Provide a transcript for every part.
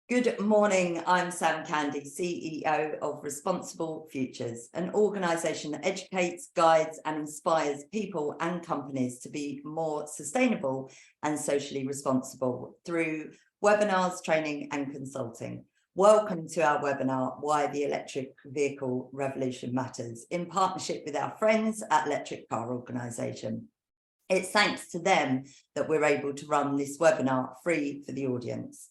Good morning, I'm Sam Candy, CEO of Responsible Futures, an organisation that educates, guides and inspires people and companies to be more sustainable and socially responsible through webinars, training and consulting. Welcome to our webinar, Why the Electric Vehicle Revolution Matters, in partnership with our friends at Electric Car Organisation. It's thanks to them that we're able to run this webinar free for the audience.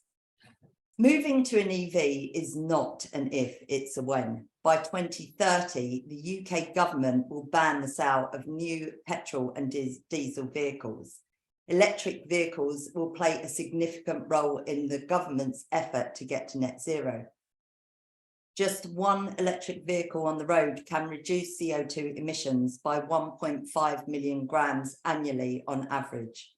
Moving to an EV is not an if, it's a when. By 2030, the UK government will ban the sale of new petrol and diesel vehicles. Electric vehicles will play a significant role in the government's effort to get to net zero. Just one electric vehicle on the road can reduce CO2 emissions by 1.5 million grams annually on average.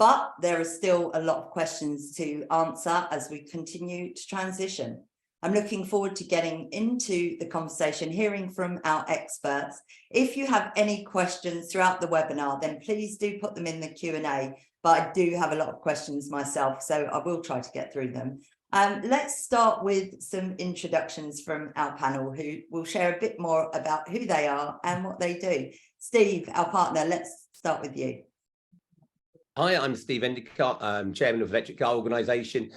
But there are still a lot of questions to answer as we continue to transition. I'm looking forward to getting into the conversation, hearing from our experts. If you have any questions throughout the webinar, then please do put them in the Q&A, but I do have a lot of questions myself, so I will try to get through them. Let's start with some introductions from our panel, who will share a bit more about who they are and what they do. Steve, our partner, let's start with you. Hi, I'm Steve Endicott. I'm Chairman of Electric Car Organisation.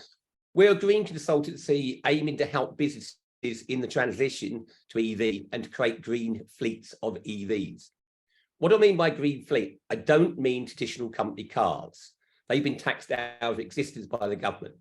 We're a green consultancy aiming to help businesses in the transition to EV and to create green fleets of EVs. What do I mean by green fleet? I don't mean traditional company cars. They've been taxed out of existence by the government.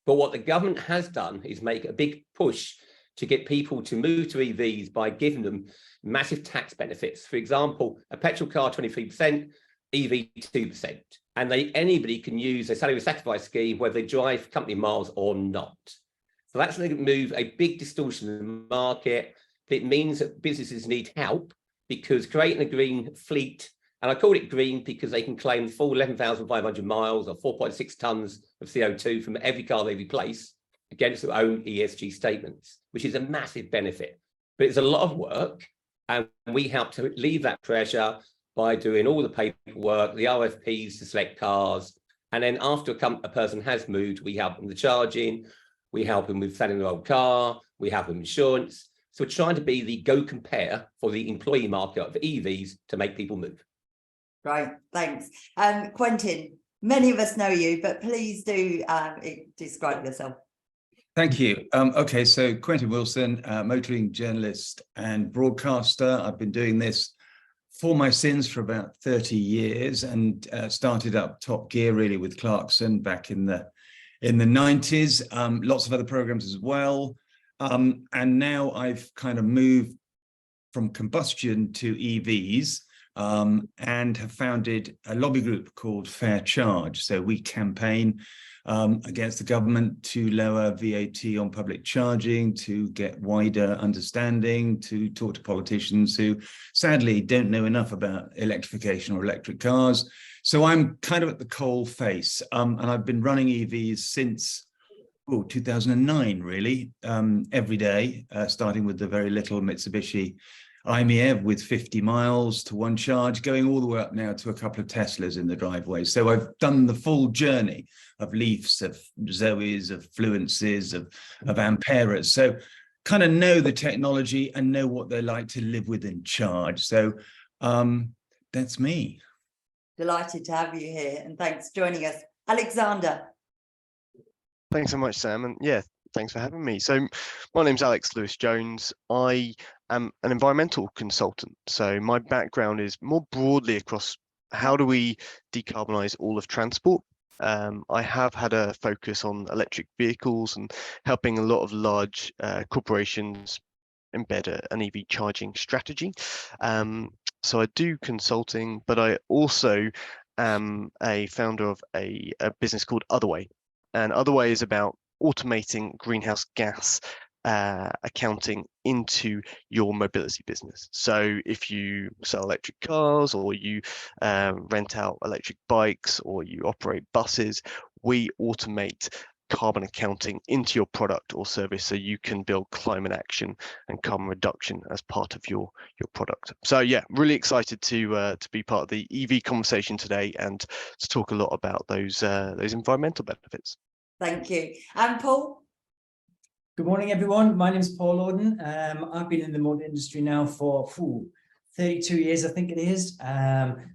But what the government has done is make a big push to get people to move to EVs by giving them massive tax benefits. For example, a petrol car, 23%, EV 2%. And anybody can use a salary sacrifice scheme whether they drive company miles or not. So that's going to move a big distortion in the market. It means that businesses need help because creating a green fleet, and I call it green because they can claim the full 11,500 miles or 4.6 tons of CO2 from every car they replace against their own ESG statements, which is a massive benefit. But it's a lot of work, and we help to relieve that pressure by doing all the paperwork, the RFPs to select cars. And then after a person has moved, we help them with the charging, we help them with selling their old car, we help them with insurance. So we're trying to be the go compare for the employee market of EVs to make people move. Right, thanks. Quentin, many of us know you, but please do describe yourself. Thank you. Okay, so Quentin Wilson, motoring journalist and broadcaster. I've been doing this for my sins for about 30 years and started up Top Gear really with Clarkson back in the 90s, lots of other programs as well. And now I've kind of moved from combustion to EVs and have founded a lobby group called Fair Charge. So we campaign against the government to lower VAT on public charging, to get wider understanding, to talk to politicians who sadly don't know enough about electrification or electric cars. So I'm kind of at the coal face, and I've been running EVs since 2009, really, every day, starting with the very little Mitsubishi IMEV with 50 miles to one charge, going all the way up now to a couple of Teslas in the driveway. So I've done the full journey of Leafs, of Zoes, of Fluences, of Amperas. So kind of know the technology and know what they're like to live with and charge. So that's me. Delighted to have you here, and thanks for joining us. Alexander. Thanks so much, Sam. And yeah, thanks for having me. So my name's Alex Lewis Jones. I am an environmental consultant. So my background is more broadly across how do we decarbonize all of transport. I have had a focus on electric vehicles and helping a lot of large corporations embed an EV charging strategy. So I do consulting, but I also am a founder of a business called Otherway. And Otherway is about automating greenhouse gas accounting into your mobility business. So if you sell electric cars, or you rent out electric bikes, or you operate buses, we automate carbon accounting into your product or service so you can build climate action and carbon reduction as part of your product. So yeah, really excited to be part of the EV conversation today and to talk a lot about those environmental benefits. Thank you. And Paul? Good morning, everyone. My name is Paul Auden. I've been in the motor industry now for 32 years, I think it is.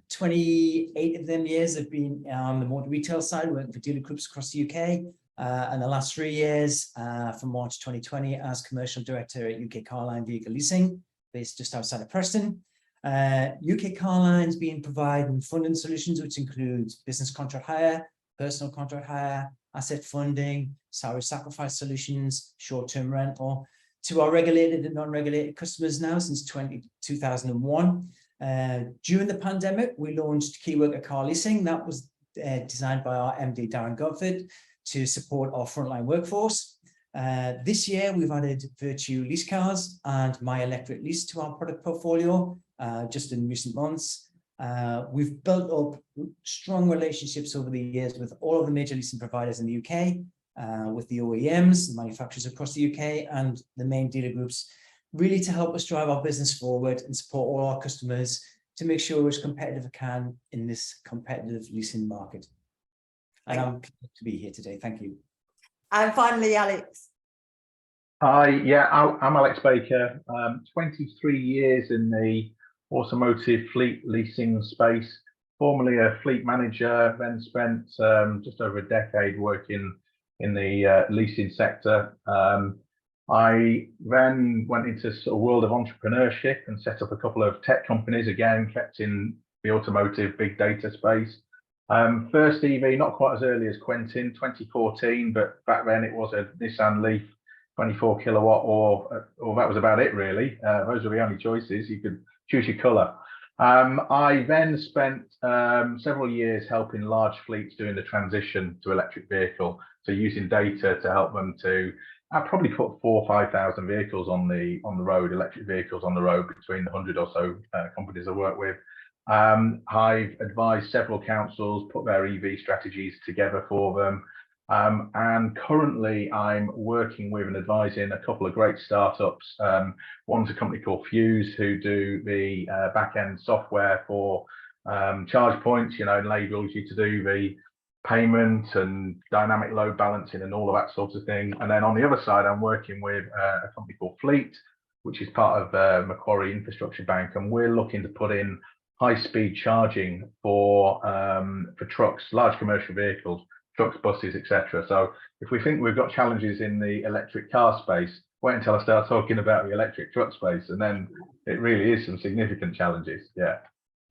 28 of them years have been on the motor retail side, working for dealer groups across the UK. And the last 3 years, from March 2020, as commercial director at UK Carline Vehicle Leasing, based just outside of Preston. UK Carline's been providing funding solutions, which includes business contract hire, personal contract hire, asset funding, salary sacrifice solutions, short-term rental, to our regulated and non-regulated customers now since 2001. During the pandemic, we launched Key Worker Car Leasing. That was designed by our MD, Darren Godford, to support our frontline workforce. This year, we've added Virtue Lease Cars and My Electric Lease to our product portfolio just in recent months. We've built up strong relationships over the years with all of the major leasing providers in the UK, with the OEMs, the manufacturers across the UK, and the main dealer groups, really to help us drive our business forward and support all our customers to make sure we're as competitive as we can in this competitive leasing market. And I'm glad to be here today. Thank you. And finally, Alex. Hi, yeah, I'm Alex Baker. 23 years in the automotive fleet leasing space, formerly a fleet manager, then spent just over a decade working in the leasing sector. I then went into sort of world of entrepreneurship and set up a couple of tech companies, again, kept in the automotive big data space. First EV, not quite as early as Quentin, 2014, but back then it was a Nissan Leaf 24 kilowatt, or that was about it really. Those were the only choices. You could choose your color. I then spent several years helping large fleets doing the transition to electric vehicle. So using data to help them to, I probably put 4,000 or 5,000 vehicles on the road, electric vehicles on the road between the 100 or so companies I work with. I've advised several councils, put their EV strategies together for them. And currently I'm working with and advising a couple of great startups. One's a company called Fuse, who do the back-end software for charge points, you know, enables you to do the payment and dynamic load balancing and all of that sort of thing. And then on the other side, I'm working with a company called Fleet, which is part of Macquarie Infrastructure Bank, and we're looking to put in high-speed charging for trucks, large commercial vehicles, trucks, buses, etc. So if we think we've got challenges in the electric car space, wait until I start talking about the electric truck space, and then it really is some significant challenges.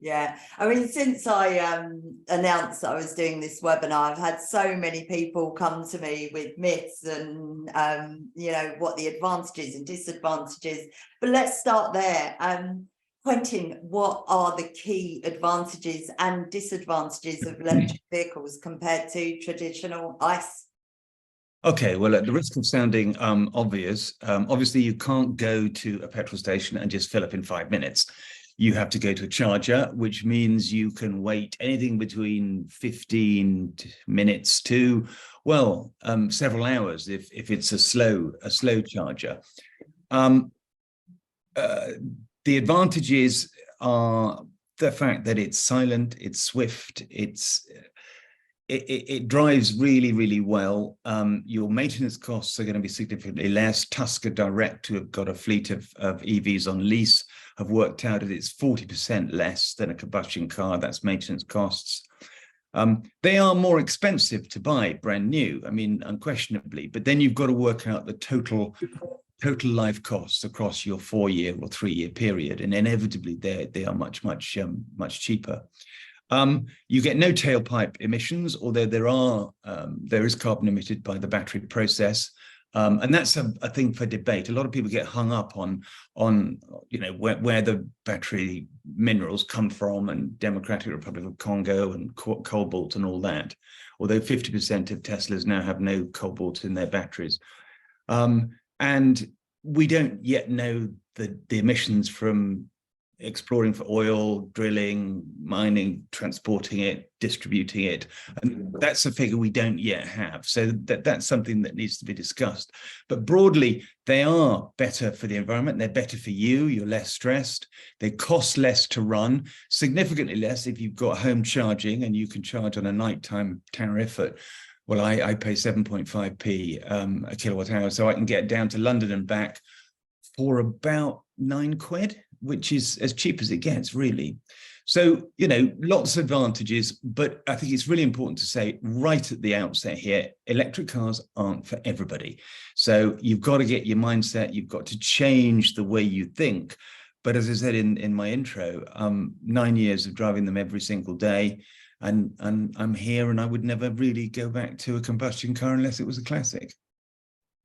Yeah, I mean, since I announced that I was doing this webinar, I've had so many people come to me with myths and, you know, what the advantages and disadvantages. But let's start there. Quentin, what are the key advantages and disadvantages of electric vehicles compared to traditional ICE? Okay, well, at the risk of sounding obvious, obviously you can't go to a petrol station and just fill up in 5 minutes. You have to go to a charger, which means you can wait anything between 15 minutes to, well, several hours if it's a slow charger. The advantages are the fact that it's silent, it's swift, it drives really, really well. Your maintenance costs are going to be significantly less. Tusker Direct, who have got a fleet of EVs on lease, have worked out that it's 40% less than a combustion car. That's maintenance costs. They are more expensive to buy brand new, I mean, unquestionably, but then you've got to work out the total life costs across your 4-year or 3-year period, and inevitably they are much cheaper. You get no tailpipe emissions, although there is carbon emitted by the battery process, and that's a thing for debate. A lot of people get hung up on you know where the battery minerals come from, and Democratic Republic of Congo and cobalt and all that. Although 50% of Teslas now have no cobalt in their batteries. And we don't yet know the emissions from exploring for oil, drilling, mining, transporting it, distributing it. And that's a figure we don't yet have. So that's something that needs to be discussed. But broadly, they are better for the environment. They're better for you. You're less stressed. They cost less to run, significantly less if you've got home charging and you can charge on a nighttime tariff at Well, I pay 7.5p a kilowatt hour, so I can get down to London and back for about £9, which is as cheap as it gets, really. So, you know, lots of advantages, but I think it's really important to say right at the outset here, electric cars aren't for everybody. So you've got to get your mindset, you've got to change the way you think. But as I said in my intro, 9 years of driving them every single day, and I'm here, and I would never really go back to a combustion car unless it was a classic.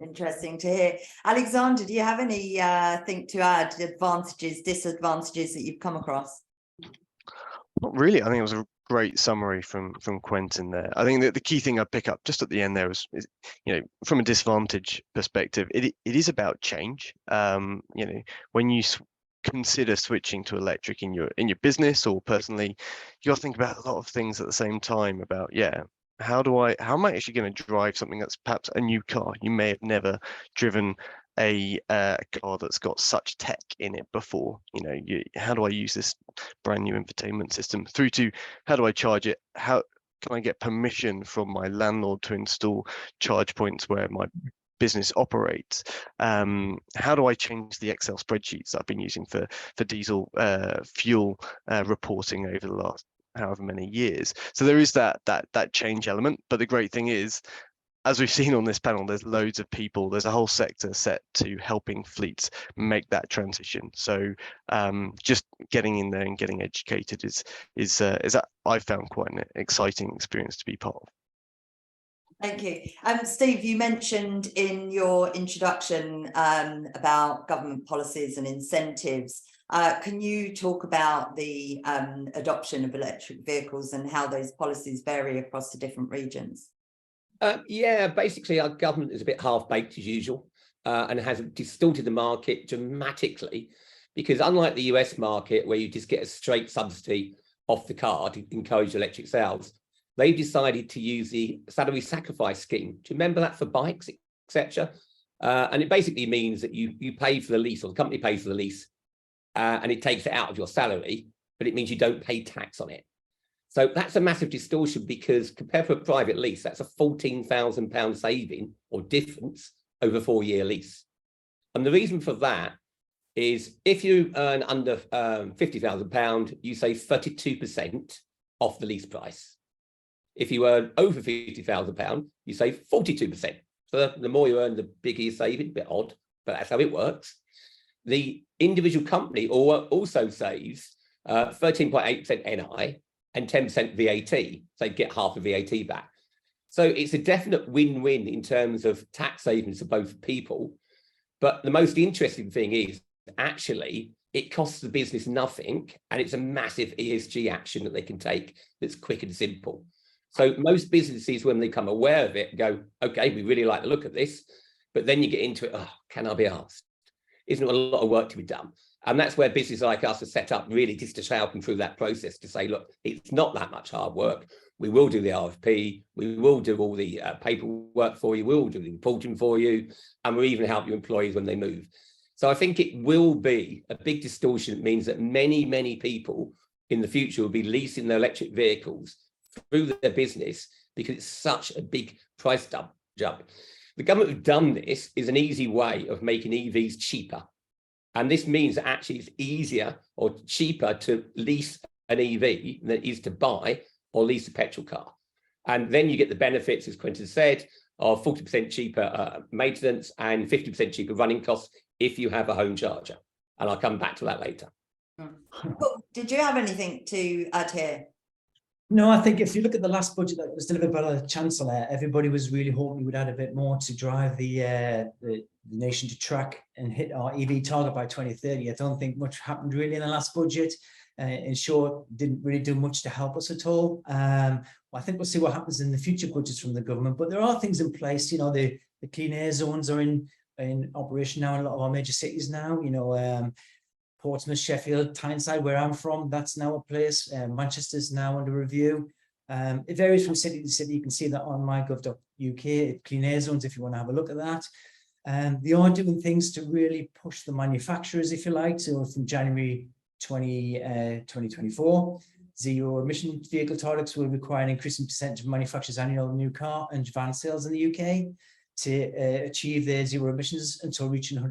Interesting to hear. Alexander, do you have any thing to add, advantages, disadvantages that you've come across? Not really. I think it was a great summary from Quentin there. I think that the key thing I pick up just at the end there is, you know, from a disadvantage perspective, it is about change. You know, when you consider switching to electric in your business or personally, you got to think about a lot of things at the same time about, yeah, how am I actually going to drive something that's perhaps a new car? You may have never driven a car that's got such tech in it before. You know, how do I use this brand new infotainment system, through to how do I charge it? How can I get permission from my landlord to install charge points where my business operates? How do I change the Excel spreadsheets I've been using for diesel fuel reporting over the last however many years? So there is that change element, but the great thing is, as we've seen on this panel, there's loads of people, there's a whole sector set to helping fleets make that transition. So just getting in there and getting educated is I found quite an exciting experience to be part of. Thank you. Steve, you mentioned in your introduction about government policies and incentives. Can you talk about the adoption of electric vehicles and how those policies vary across the different regions? Yeah, basically our government is a bit half-baked as usual, and has distorted the market dramatically, because unlike the US market where you just get a straight subsidy off the car to encourage electric sales, they've decided to use the salary sacrifice scheme. Do you remember that for bikes, etc.? And it basically means that you pay for the lease, or the company pays for the lease, and it takes it out of your salary, but it means you don't pay tax on it. So that's a massive distortion, because compared to a private lease, that's a £14,000 saving or difference over a 4-year lease. And the reason for that is if you earn under £50,000, you save 32% off the lease price. If you earn over £50,000, you save 42%. So the more you earn, the bigger you save. It's a bit odd, but that's how it works. The individual company also saves 13.8% NI and 10% VAT. So they get half the VAT back. So it's a definite win-win in terms of tax savings for both people. But the most interesting thing is actually it costs the business nothing, and it's a massive ESG action that they can take that's quick and simple. So most businesses, when they become aware of it, go, okay, we really like the look of this, but then you get into it, oh, can I be asked? Isn't there a lot of work to be done? And that's where businesses like us are set up really just to help them through that process, to say, look, it's not that much hard work. We will do the RFP, we will do all the paperwork for you, we'll do the reporting for you, and we'll even help your employees when they move. So I think it will be a big distortion. It means that many, many people in the future will be leasing their electric vehicles through their business because it's such a big price jump. The government have done this is an easy way of making EVs cheaper. And this means that actually it's easier or cheaper to lease an EV than it is to buy or lease a petrol car. And then you get the benefits, as Quentin said, of 40% cheaper maintenance and 50% cheaper running costs if you have a home charger. And I'll come back to that later. Did you have anything to add here? No, I think if you look at the last budget that was delivered by the Chancellor, everybody was really hoping we would add a bit more to drive the nation to track and hit our EV target by 2030. I don't think much happened really in the last budget. In short, didn't really do much to help us at all. I think we'll see what happens in the future budgets from the government, but there are things in place. You know, the clean air zones are in operation now in a lot of our major cities now. You know, Portsmouth, Sheffield, Tyneside, where I'm from, that's now a place. Manchester's now under review. It varies from city to city. You can see that on mygov.uk, clean air zones, if you want to have a look at that. They are doing things to really push the manufacturers, if you like. So from January 2024, zero emission vehicle targets will require an increasing percentage of manufacturers' annual new car and van sales in the UK to achieve their zero emissions until reaching 100%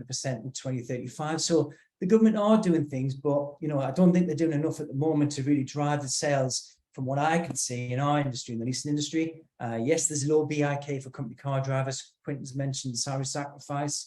in 2035. So the government are doing things, but I don't think they're doing enough at the moment to really drive the sales. From what I can see in our industry, in the leasing industry, yes, there's low BIK for company car drivers. Quentin's mentioned salary sacrifice.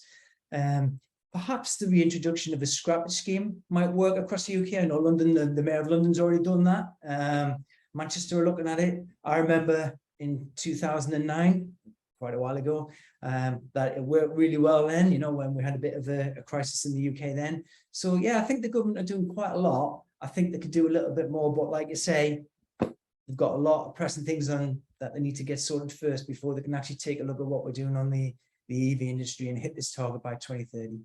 Perhaps the reintroduction of a scrappage scheme might work across the UK. I know London, the Mayor of London's already done that. Manchester are looking at it. I remember in 2009, quite a while ago, that it worked really well then, when we had a bit of a crisis in the UK then. So yeah, I think the government are doing quite a lot. I think they could do a little bit more, but like you say, they've got a lot of pressing things on that they need to get sorted first before they can actually take a look at what we're doing on the EV industry and hit this target by 2030.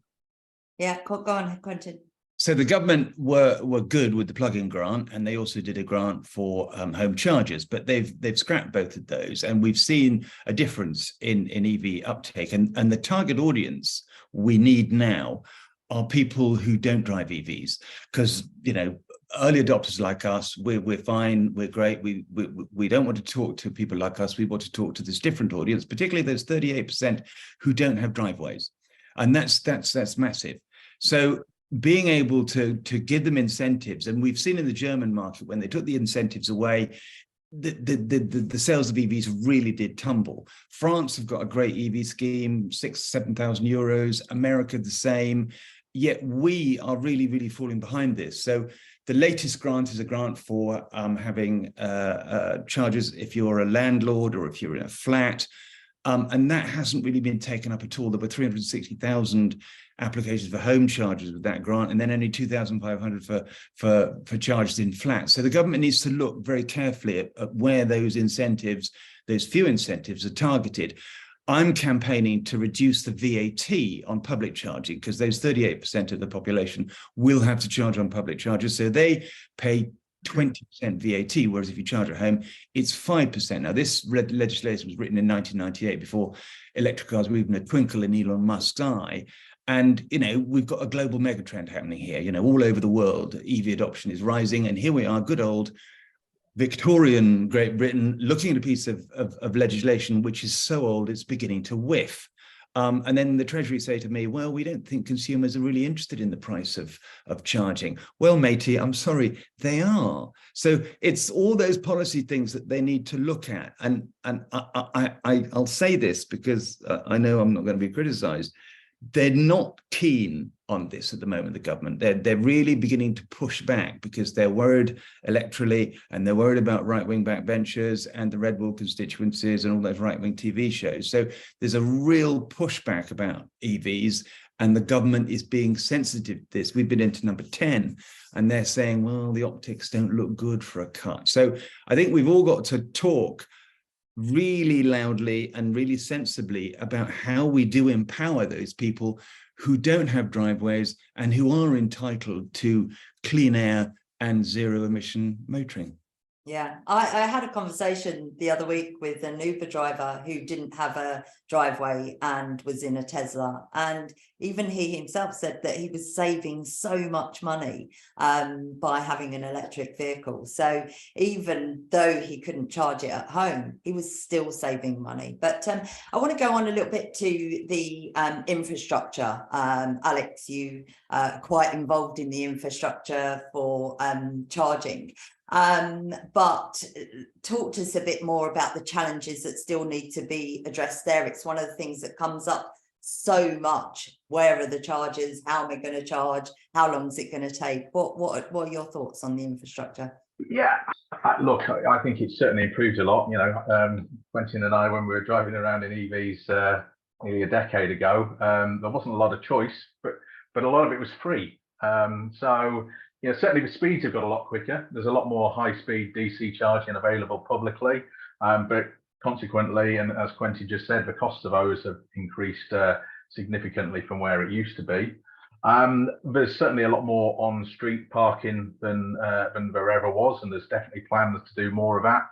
Yeah, go on, Quentin. So the government were good with the plug-in grant, and they also did a grant for home chargers, but they've scrapped both of those, and we've seen a difference in EV uptake. And the target audience we need now are people who don't drive EVs, because early adopters like us, we're fine, we're great. We don't want to talk to people like us. We want to talk to this different audience, particularly those 38% who don't have driveways, and that's massive. So being able to give them incentives, and we've seen in the German market when they took the incentives away, the sales of EVs really did tumble. France have got a great EV scheme, 6,000-7,000 euros. America the same. Yet we are really, really falling behind this. So the latest grant is a grant for having chargers if you're a landlord or if you're in a flat. And that hasn't really been taken up at all. There were 360,000 applications for home chargers with that grant, and then only 2,500 for chargers in flats. So the government needs to look very carefully at where those incentives, those few incentives, are targeted. I'm campaigning to reduce the VAT on public charging, because those 38% of the population will have to charge on public chargers. So they pay 20% VAT, whereas if you charge at home, it's 5%. Now, this legislation was written in 1998, before electric cars were even a twinkle in Elon Musk's eye. And, we've got a global megatrend happening here. All over the world, EV adoption is rising. And here we are, good old Victorian Great Britain, looking at a piece of legislation which is so old it's beginning to whiff. And then the Treasury say to me, well, we don't think consumers are really interested in the price of charging. Well, matey, I'm sorry, they are. So it's all those policy things that they need to look at. And I'll say this because I know I'm not going to be criticized. They're not keen on this at the moment, the government. They're really beginning to push back because they're worried electorally, and they're worried about right-wing backbenchers and the Red Bull constituencies and all those right-wing TV shows. So there's a real pushback about EVs, and the government is being sensitive to this. We've been into number 10, and they're saying, well, the optics don't look good for a cut. So I think we've all got to talk really loudly and really sensibly about how we do empower those people who don't have driveways and who are entitled to clean air and zero emission motoring. Yeah, I had a conversation the other week with an Uber driver who didn't have a driveway and was in a Tesla. And even he himself said that he was saving so much money by having an electric vehicle. So even though he couldn't charge it at home, he was still saving money. But I want to go on a little bit to the infrastructure. Alex, you are quite involved in the infrastructure for charging. But talk to us a bit more about the challenges that still need to be addressed there. It's one of the things that comes up so much. Where are the chargers? How am I going to charge? How long is it going to take? What are your thoughts on the infrastructure? Yeah, look, I think it's certainly improved a lot. Quentin and I, when we were driving around in EVs nearly a decade ago, there wasn't a lot of choice, but a lot of it was free. So certainly the speeds have got a lot quicker. There's a lot more high-speed DC charging available publicly, but consequently, and as Quentin just said, the cost of those have increased significantly from where it used to be. There's certainly a lot more on-street parking than there ever was, and there's definitely plans to do more of that.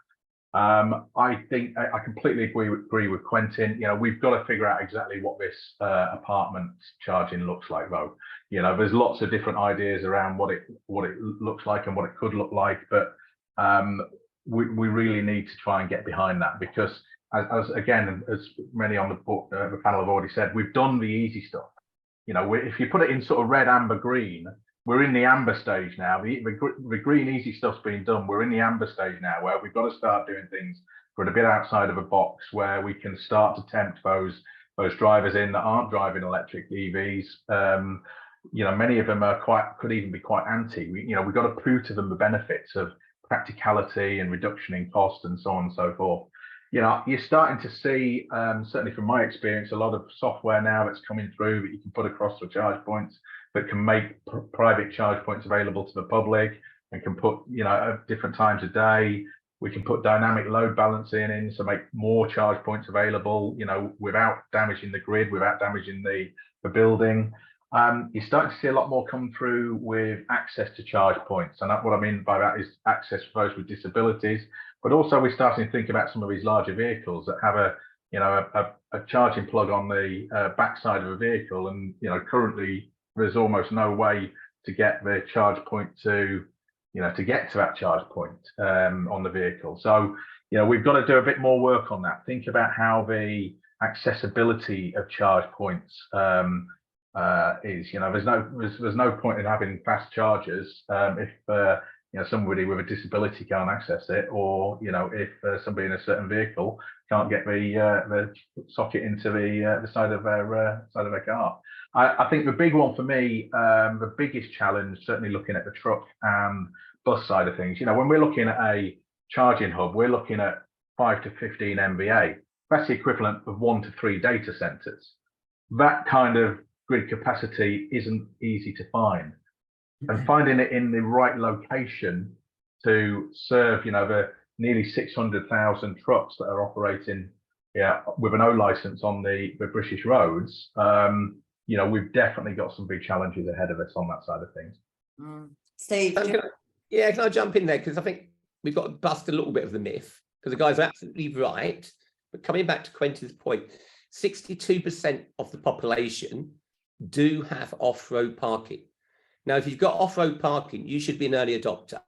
I think I completely agree with Quentin. We've got to figure out exactly what this apartment charging looks like, though. There's lots of different ideas around what it looks like and what it could look like, but we really need to try and get behind that, because as many on the panel have already said, we've done the easy stuff. You know, if you put it in sort of red, amber, green, we're in the amber stage now. The green easy stuff's been done. We're in the amber stage now, where we've got to start doing things for a bit outside of a box, where we can start to tempt those drivers in that aren't driving electric EVs. You know, many of them could even be quite anti. We've got to prove to them the benefits of practicality and reduction in cost and so on and so forth. You know, you're starting to see, certainly from my experience, a lot of software now that's coming through that you can put across the charge points that can make private charge points available to the public, and can put, you know, at different times of day. We can put dynamic load balancing in, so make more charge points available, you know, without damaging the grid, without damaging the building. You're starting to see a lot more come through with access to charge points. And what I mean by that is access for those with disabilities, but also we're starting to think about some of these larger vehicles that have a charging plug on the backside of a vehicle. And, you know, currently there's almost no way to get the charge point to get to that charge point on the vehicle. So, you know, we've got to do a bit more work on that. Think about how the accessibility of charge points is. You know, there's no point in having fast chargers if you know, somebody with a disability can't access it, or, you know, if somebody in a certain vehicle can't get the socket into the side of their car. I think the big one for me, the biggest challenge, certainly looking at the truck and bus side of things, you know, when we're looking at a charging hub, we're looking at 5 to 15 MVA. That's the equivalent of 1 to 3 data centers. That kind of grid capacity isn't easy to find. And finding it in the right location to serve, you know, the nearly 600,000 trucks that are operating, with an O license on the British roads, you know, we've definitely got some big challenges ahead of us on that side of things. Steve, can I jump in there? Because I think we've got to bust a little bit of the myth, because the guys are absolutely right. But coming back to Quentin's point, 62% of the population do have off-road parking. Now, if you've got off-road parking, you should be an early adopter,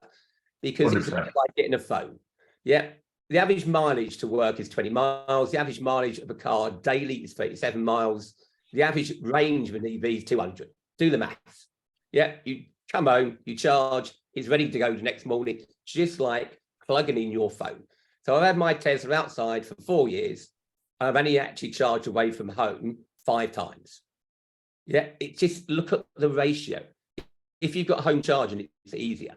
because 100%. It's like getting a phone. Yeah, the average mileage to work is 20 miles. The average mileage of a car daily is 37 miles. The average range of an EV is 200. Do the maths. Yeah, you come home, you charge, it's ready to go the next morning, just like plugging in your phone. So I've had my Tesla outside for 4 years. I've only actually charged away from home 5 times. Yeah, it just look at the ratio. If you've got home charging, it's easier.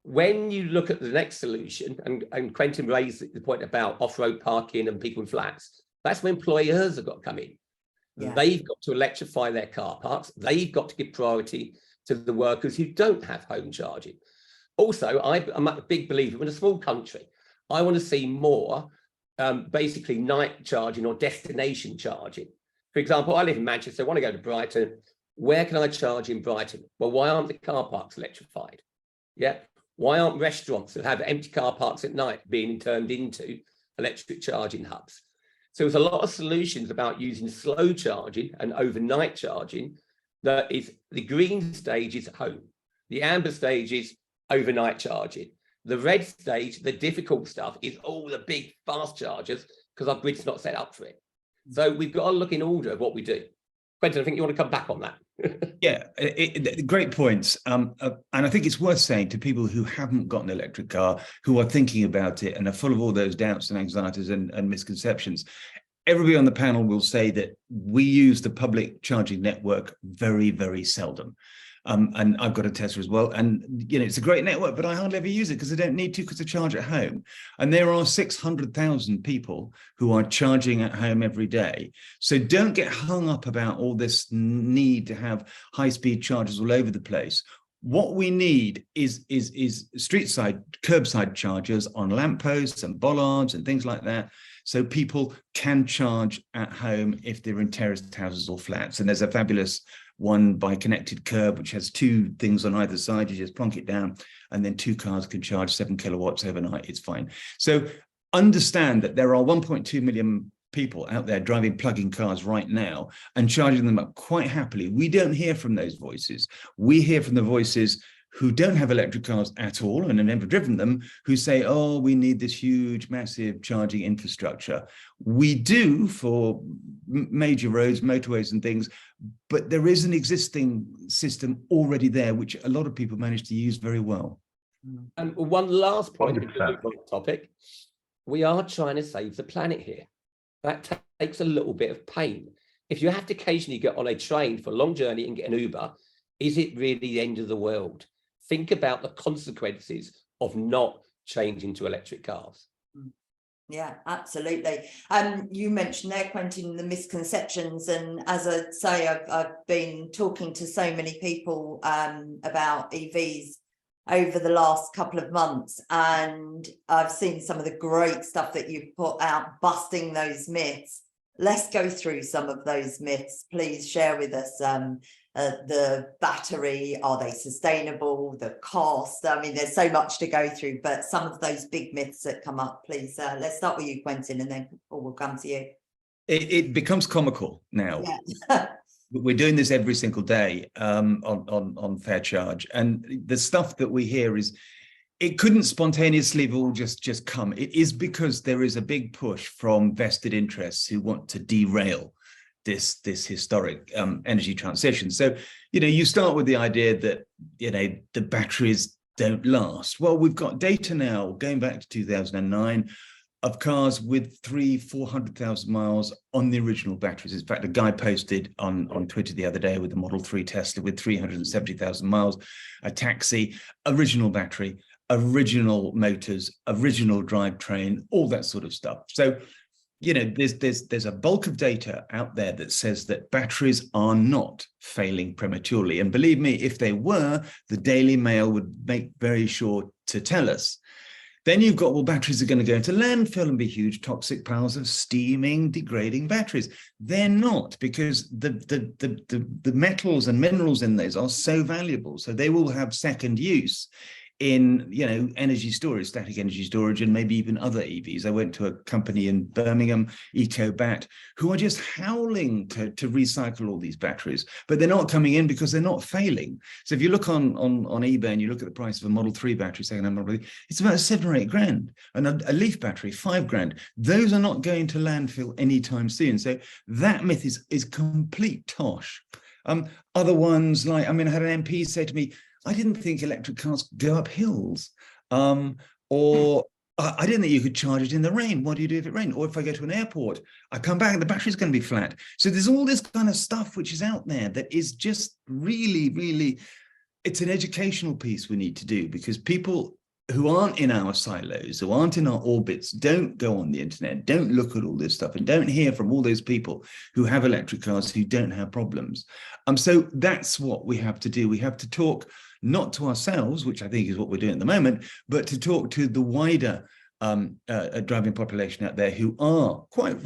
When you look at the next solution, and Quentin raised the point about off-road parking and people in flats, that's where employers have got to come in. Yeah. They've got to electrify their car parks. They've got to give priority to the workers who don't have home charging. Also, I'm a big believer in a small country. I want to see more basically night charging or destination charging. For example, I live in Manchester, I want to go to Brighton. Where can I charge in Brighton? Well, why aren't the car parks electrified? Yeah. Why aren't restaurants that have empty car parks at night being turned into electric charging hubs? So there's a lot of solutions about using slow charging and overnight charging. That is, the green stage is at home. The amber stage is overnight charging. The red stage, the difficult stuff, is all the big fast chargers, because our grid's not set up for it. So we've got to look in order of what we do. Quentin, I think you want to come back on that. Yeah, great points. And I think it's worth saying to people who haven't got an electric car, who are thinking about it and are full of all those doubts and anxieties and misconceptions. Everybody on the panel will say that we use the public charging network very, very seldom. And I've got a Tesla as well. And, you know, it's a great network, but I hardly ever use it because I don't need to, because I charge at home. And there are 600,000 people who are charging at home every day. So don't get hung up about all this need to have high-speed chargers all over the place. What we need is street-side, curbside chargers on lampposts and bollards and things like that, so people can charge at home if they're in terraced houses or flats. And there's a fabulous one by Connected Curb, which has 2 things on either side. You just plonk it down, and then 2 cars can charge 7 kilowatts overnight. It's fine. So understand that there are 1.2 million people out there driving plug-in cars right now and charging them up quite happily. We don't hear from those voices. We hear from the voices who don't have electric cars at all and have never driven them, who say, oh, we need this huge, massive charging infrastructure. We do for major roads, motorways and things, but there is an existing system already there, which a lot of people manage to use very well. And one last point, 100%. topic, we are trying to save the planet here. That takes a little bit of pain. If you have to occasionally get on a train for a long journey and get an Uber, is it really the end of the world? Think about the consequences of not changing to electric cars. Yeah, absolutely. You mentioned there, Quentin, the misconceptions, and as I say, I've been talking to so many people about EVs over the last couple of months, and I've seen some of the great stuff that you've put out, busting those myths. Let's go through some of those myths. Please share with us the battery, are they sustainable, the cost? I mean, there's so much to go through, but some of those big myths that come up, please, let's start with you, Quentin, and then we'll come to you. It becomes comical now. Yeah. We're doing this every single day on Fair Charge, and the stuff that we hear is, it couldn't spontaneously have all just come. It is because there is a big push from vested interests who want to derail this historic energy transition. So, you start with the idea that, the batteries don't last. Well, we've got data now going back to 2009 of cars with 400,000 miles on the original batteries. In fact, a guy posted on Twitter the other day with the Model 3 Tesla with 370,000 miles, a taxi, original battery, original motors, original drivetrain, all that sort of stuff. So, there's a bulk of data out there that says that batteries are not failing prematurely. And believe me, if they were, the Daily Mail would make very sure to tell us. Then you've got, well, batteries are going to go into landfill and be huge toxic piles of steaming, degrading batteries. They're not, because the metals and minerals in those are so valuable. So they will have second use in, energy storage, static energy storage, and maybe even other EVs. I went to a company in Birmingham, EcoBat, who are just howling to recycle all these batteries, but they're not coming in because they're not failing. So if you look on eBay and you look at the price of a Model 3 battery, second-hand Model 3, it's about 7 or 8 grand, and a Leaf battery, 5 grand. Those are not going to landfill anytime soon. So that myth is complete tosh. Other ones, like, I had an MP say to me, I didn't think electric cars go up hills, or I didn't think you could charge it in the rain. What do you do if it rains? Or if I go to an airport, I come back and the battery's going to be flat. So there's all this kind of stuff which is out there that is just really, really, it's an educational piece we need to do, because people who aren't in our silos, who aren't in our orbits, don't go on the internet, don't look at all this stuff, and don't hear from all those people who have electric cars who don't have problems. So that's what we have to do. We have to talk not to ourselves, which I think is what we're doing at the moment, but to talk to the wider driving population out there who are quite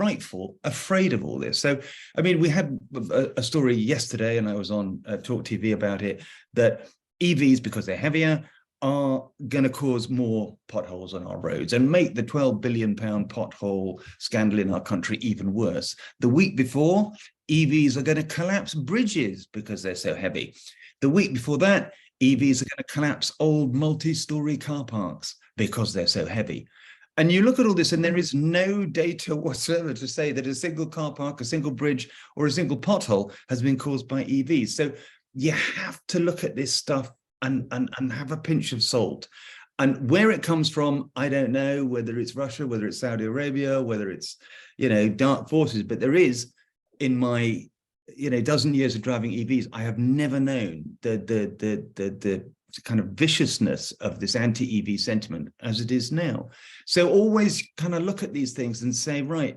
afraid of all this. So, we had a story yesterday, and I was on Talk TV about it, that EVs, because they're heavier, are going to cause more potholes on our roads and make the £12 billion pothole scandal in our country even worse. The week before, EVs are going to collapse bridges because they're so heavy. The week before that, EVs are going to collapse old multi-story car parks because they're so heavy. And you look at all this, and there is no data whatsoever to say that a single car park, a single bridge, or a single pothole has been caused by EVs. So you have to look at this stuff and have a pinch of salt. And where it comes from, I don't know, whether it's Russia, whether it's Saudi Arabia, whether it's, dark forces, but there is, in my dozen years of driving EVs, I have never known the kind of viciousness of this anti-EV sentiment as it is now. So always kind of look at these things and say, right,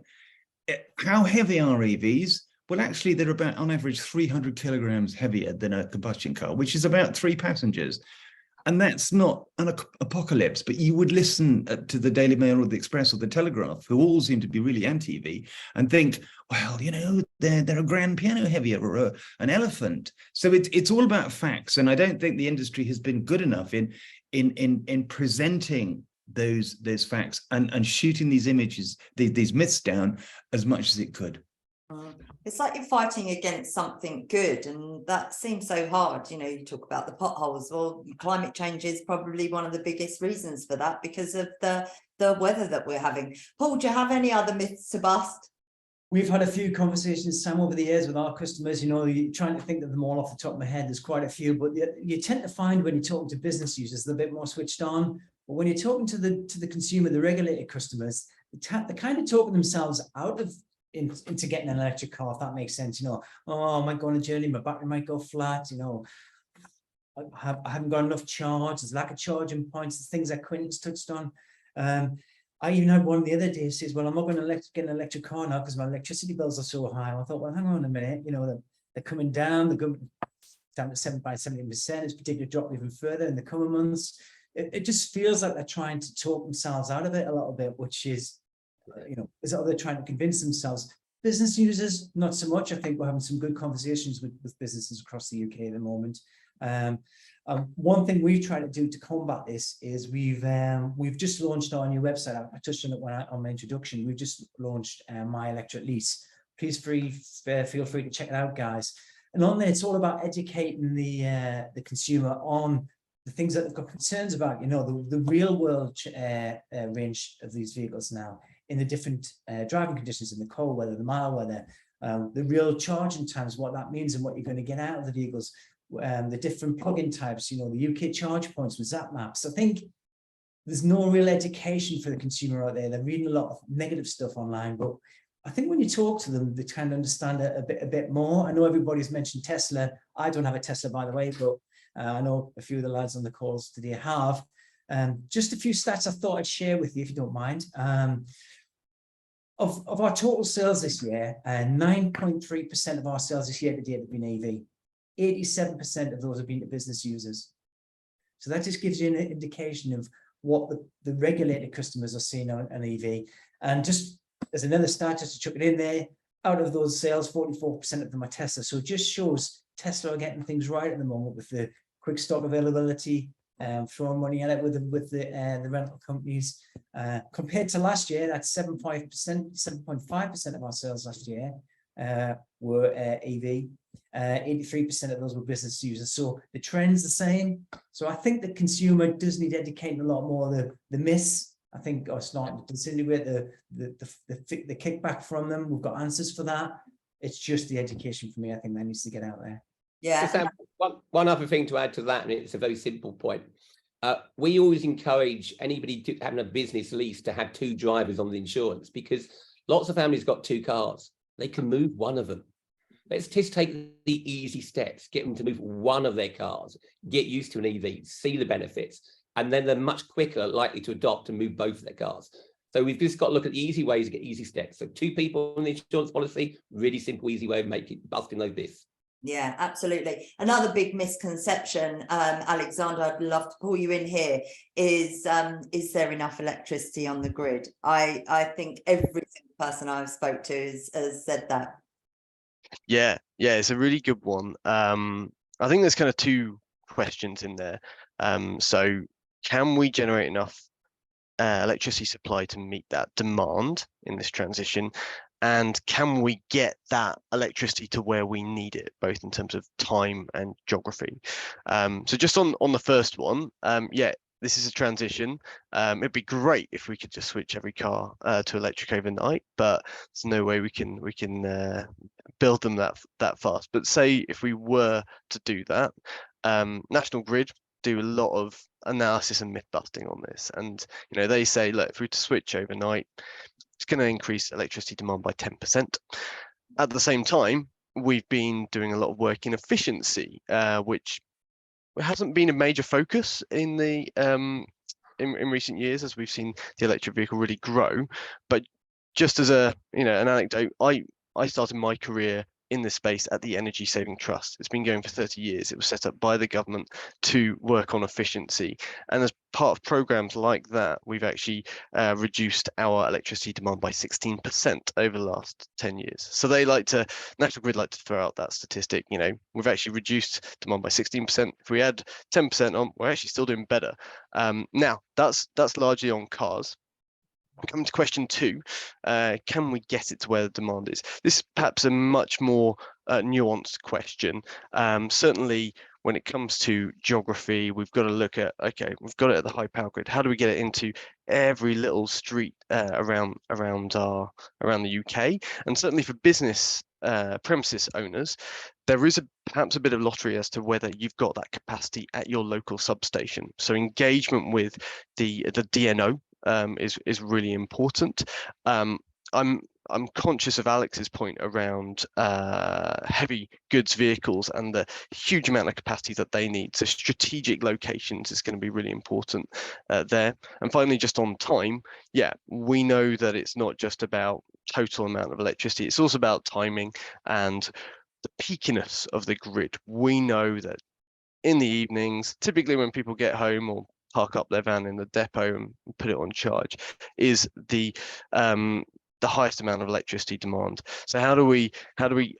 how heavy are EVs? Well, actually, they're about, on average, 300 kilograms heavier than a combustion car, which is about 3 passengers. And that's not an apocalypse, but you would listen to the Daily Mail or the Express or the Telegraph, who all seem to be really anti-EV, and think, well, they're a grand piano heavier or an elephant. So it's all about facts. And I don't think the industry has been good enough in presenting those facts and shooting these images, these myths down as much as it could. It's like you're fighting against something good, and that seems so hard. You know, you talk about the potholes. Well, climate change is probably one of the biggest reasons for that, because of the weather that we're having. Paul, do you have any other myths to bust? We've had a few conversations, Sam, over the years with our customers. You know, you're trying to think of them all off the top of my head. There's quite a few, but you tend to find when you're talking to business users, they're a bit more switched on. But when you're talking to the consumer, the regulated customers, they're kind of talking themselves out of into getting an electric car, if that makes sense. You know, oh, I might go on a journey, my battery might go flat. You know, I haven't got enough charge. There's lack of charging points. The things that Quentin's touched on. I even had one the other day says, well, I'm not going to get an electric car now because my electricity bills are so high. I thought, well, hang on a minute, you know, they're coming down, they're going down to 17%. It's particularly drop even further in the coming months. It just feels like they're trying to talk themselves out of it a little bit, which is, you know, is that they're trying to convince themselves. Business users, not so much. I think we're having some good conversations with businesses across the UK at the moment. One thing we've tried to do to combat this is we've just launched our new website. I touched on it on my introduction. We've just launched My Electric Lease. Please feel free to check it out, guys. And on there, it's all about educating the consumer on the things that they've got concerns about. You know, the real world range of these vehicles now, in the different driving conditions, in the cold weather, the mild weather, the real charging times, what that means and what you're going to get out of the vehicles. The different plug-in types, you know, the UK charge points with Zap Maps. I think there's no real education for the consumer out there. They're reading a lot of negative stuff online, but I think when you talk to them, they kind of understand it a bit more. I know everybody's mentioned Tesla. I don't have a Tesla, by the way, but I know a few of the lads on the calls today have. Just a few stats I thought I'd share with you, if you don't mind. Of our total sales this year, 9.3% of our sales this year to date have been EV. 87% of those have been to business users. So that just gives you an indication of what the regulated customers are seeing on an EV. And just as another stat, just to chuck it in there, out of those sales, 44% of them are Tesla. So it just shows Tesla are getting things right at the moment with the quick stock availability, throwing money at it with the rental companies. Compared to last year, that's 7.5% of our sales last year were EV. 83% of those were business users. So the trend's the same. So I think the consumer does need educating a lot more. The myths, I think, are starting to disintegrate. The kickback from them, we've got answers for that. It's just the education for me, I think, that needs to get out there. Yeah. Sam, one other thing to add to that, and it's a very simple point. We always encourage anybody having a business lease to have 2 drivers on the insurance, because lots of families got 2 cars. They can move one of them. Let's just take the easy steps, get them to move one of their cars, get used to an EV, see the benefits, and then they're much quicker likely to adopt and move both of their cars. So we've just got to look at the easy ways to get easy steps. So 2 people on the insurance policy, really simple, easy way of busting those myths. Yeah, absolutely. Another big misconception, Alexander, I'd love to pull you in here, is there enough electricity on the grid? I think every single person I've spoke to has said that. Yeah, it's a really good one. I think there's kind of 2 questions in there. So can we generate enough electricity supply to meet that demand in this transition? And can we get that electricity to where we need it, both in terms of time and geography? So just on the first one, yeah, this is a transition. It'd be great if we could just switch every car to electric overnight, but there's no way we can build them that fast. But say if we were to do that, National Grid do a lot of analysis and myth busting on this, and they say, look, if we were to switch overnight, it's going to increase electricity demand by 10%. At the same time, we've been doing a lot of work in efficiency, which hasn't been a major focus in the in recent years, as we've seen the electric vehicle really grow. But just as an anecdote, I started my career in this space at the Energy Saving Trust. It's been going for 30 years. It was set up by the government to work on efficiency. And as part of programs like that, we've actually reduced our electricity demand by 16% over the last 10 years. So National Grid like to throw out that statistic. We've actually reduced demand by 16%. If we add 10% on, we're actually still doing better. Now, that's largely on cars. Coming to question 2, can we get it to where the demand is? This is perhaps a much more nuanced question. Certainly, when it comes to geography, we've got to look at, okay, we've got it at the high power grid. How do we get it into every little street around the UK? And certainly for business premises owners, there is perhaps a bit of lottery as to whether you've got that capacity at your local substation. So engagement with the DNO is really important. I'm conscious of Alex's point around heavy goods vehicles and the huge amount of capacity that they need. So strategic locations is going to be really important there. And finally, just on time, yeah, we know that it's not just about total amount of electricity, it's also about timing and the peakiness of the grid. We know that in the evenings, typically when people get home or park up their van in the depot and put it on charge, is the highest amount of electricity demand. So how do we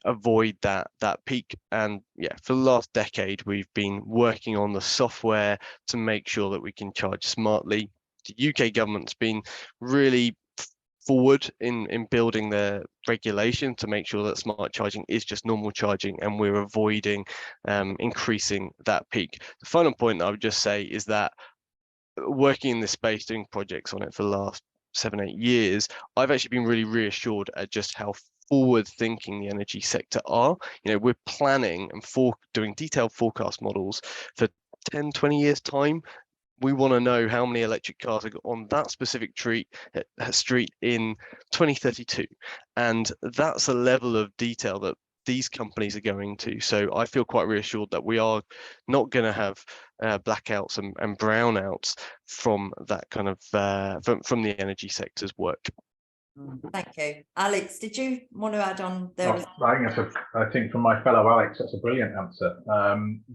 avoid that peak? And yeah, for the last decade, we've been working on the software to make sure that we can charge smartly. The UK government's been really forward in building the regulation to make sure that smart charging is just normal charging, and we're avoiding increasing that peak. The final point I would just say is that working in this space, doing projects on it for the last 7-8 years, I've actually been really reassured at just how forward thinking the energy sector are. You know, we're planning and doing detailed forecast models for 10-20 years time. We want to know how many electric cars are on that specific street in 2032, and that's a level of detail that these companies are going to. So I feel quite reassured that we are not going to have blackouts and brownouts from that kind of from the energy sector's work. Thank you. Alex, did you want to add on there? I think from my fellow Alex, that's a brilliant answer.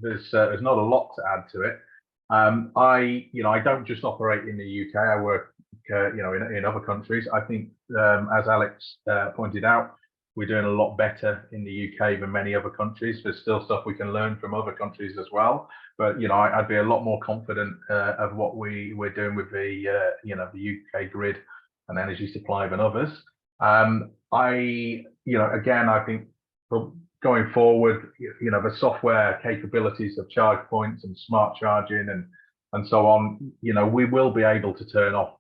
There's not a lot to add to it. I don't just operate in the UK. I work in other countries. I think as Alex pointed out, we're doing a lot better in the UK than many other countries. There's still stuff we can learn from other countries as well. But I'd be a lot more confident of what we're doing with the UK grid and energy supply than others. I think going forward, the software capabilities of charge points and smart charging and so on, we will be able to turn off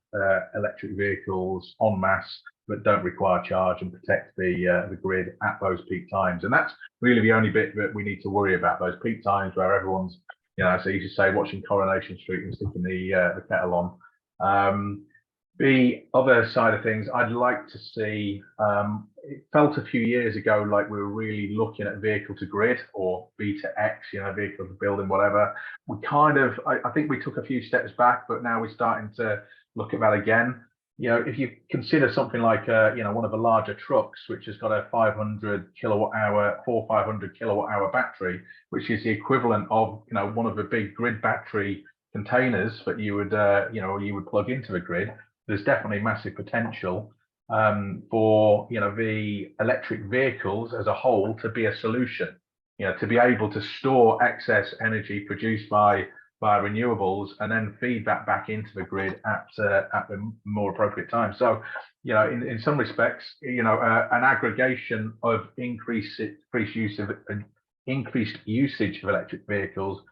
electric vehicles en masse that don't require charge and protect the grid at those peak times. And that's really the only bit that we need to worry about, those peak times where everyone's, so you should say, watching Coronation Street and sticking the kettle on. The other side of things, I'd like to see, it felt a few years ago like we were really looking at vehicle to grid or V to X, vehicle to building, whatever. We I think we took a few steps back, but now we're starting to look at that again. If you consider something like, one of the larger trucks, which has got a 500 kilowatt hour battery, which is the equivalent of, one of the big grid battery containers that you would plug into the grid. There's definitely massive potential for the electric vehicles as a whole to be a solution. To be able to store excess energy produced by renewables and then feed that back into the grid at the more appropriate time. So, in some respects, an aggregation of increased usage of electric vehicles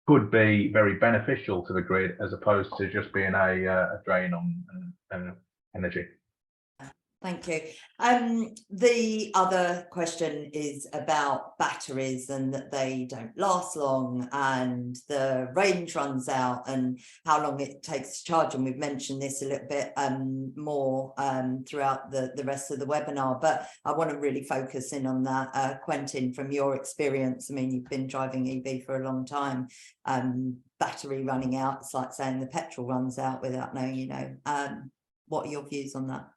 could be very beneficial to the grid, as opposed to just being a drain on energy. Thank you. The other question is about batteries and that they don't last long and the range runs out and how long it takes to charge. And we've mentioned this a little bit more throughout the rest of the webinar, but I want to really focus in on that. Quentin, from your experience, I mean, you've been driving EV for a long time. Battery running out, it's like saying the petrol runs out without knowing, what are your views on that?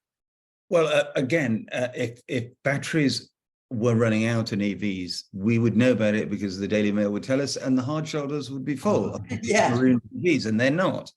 Well, again, if batteries were running out in EVs, we would know about it because the Daily Mail would tell us, and the hard shoulders would be full. Yeah. Maroon EVs, and they're not.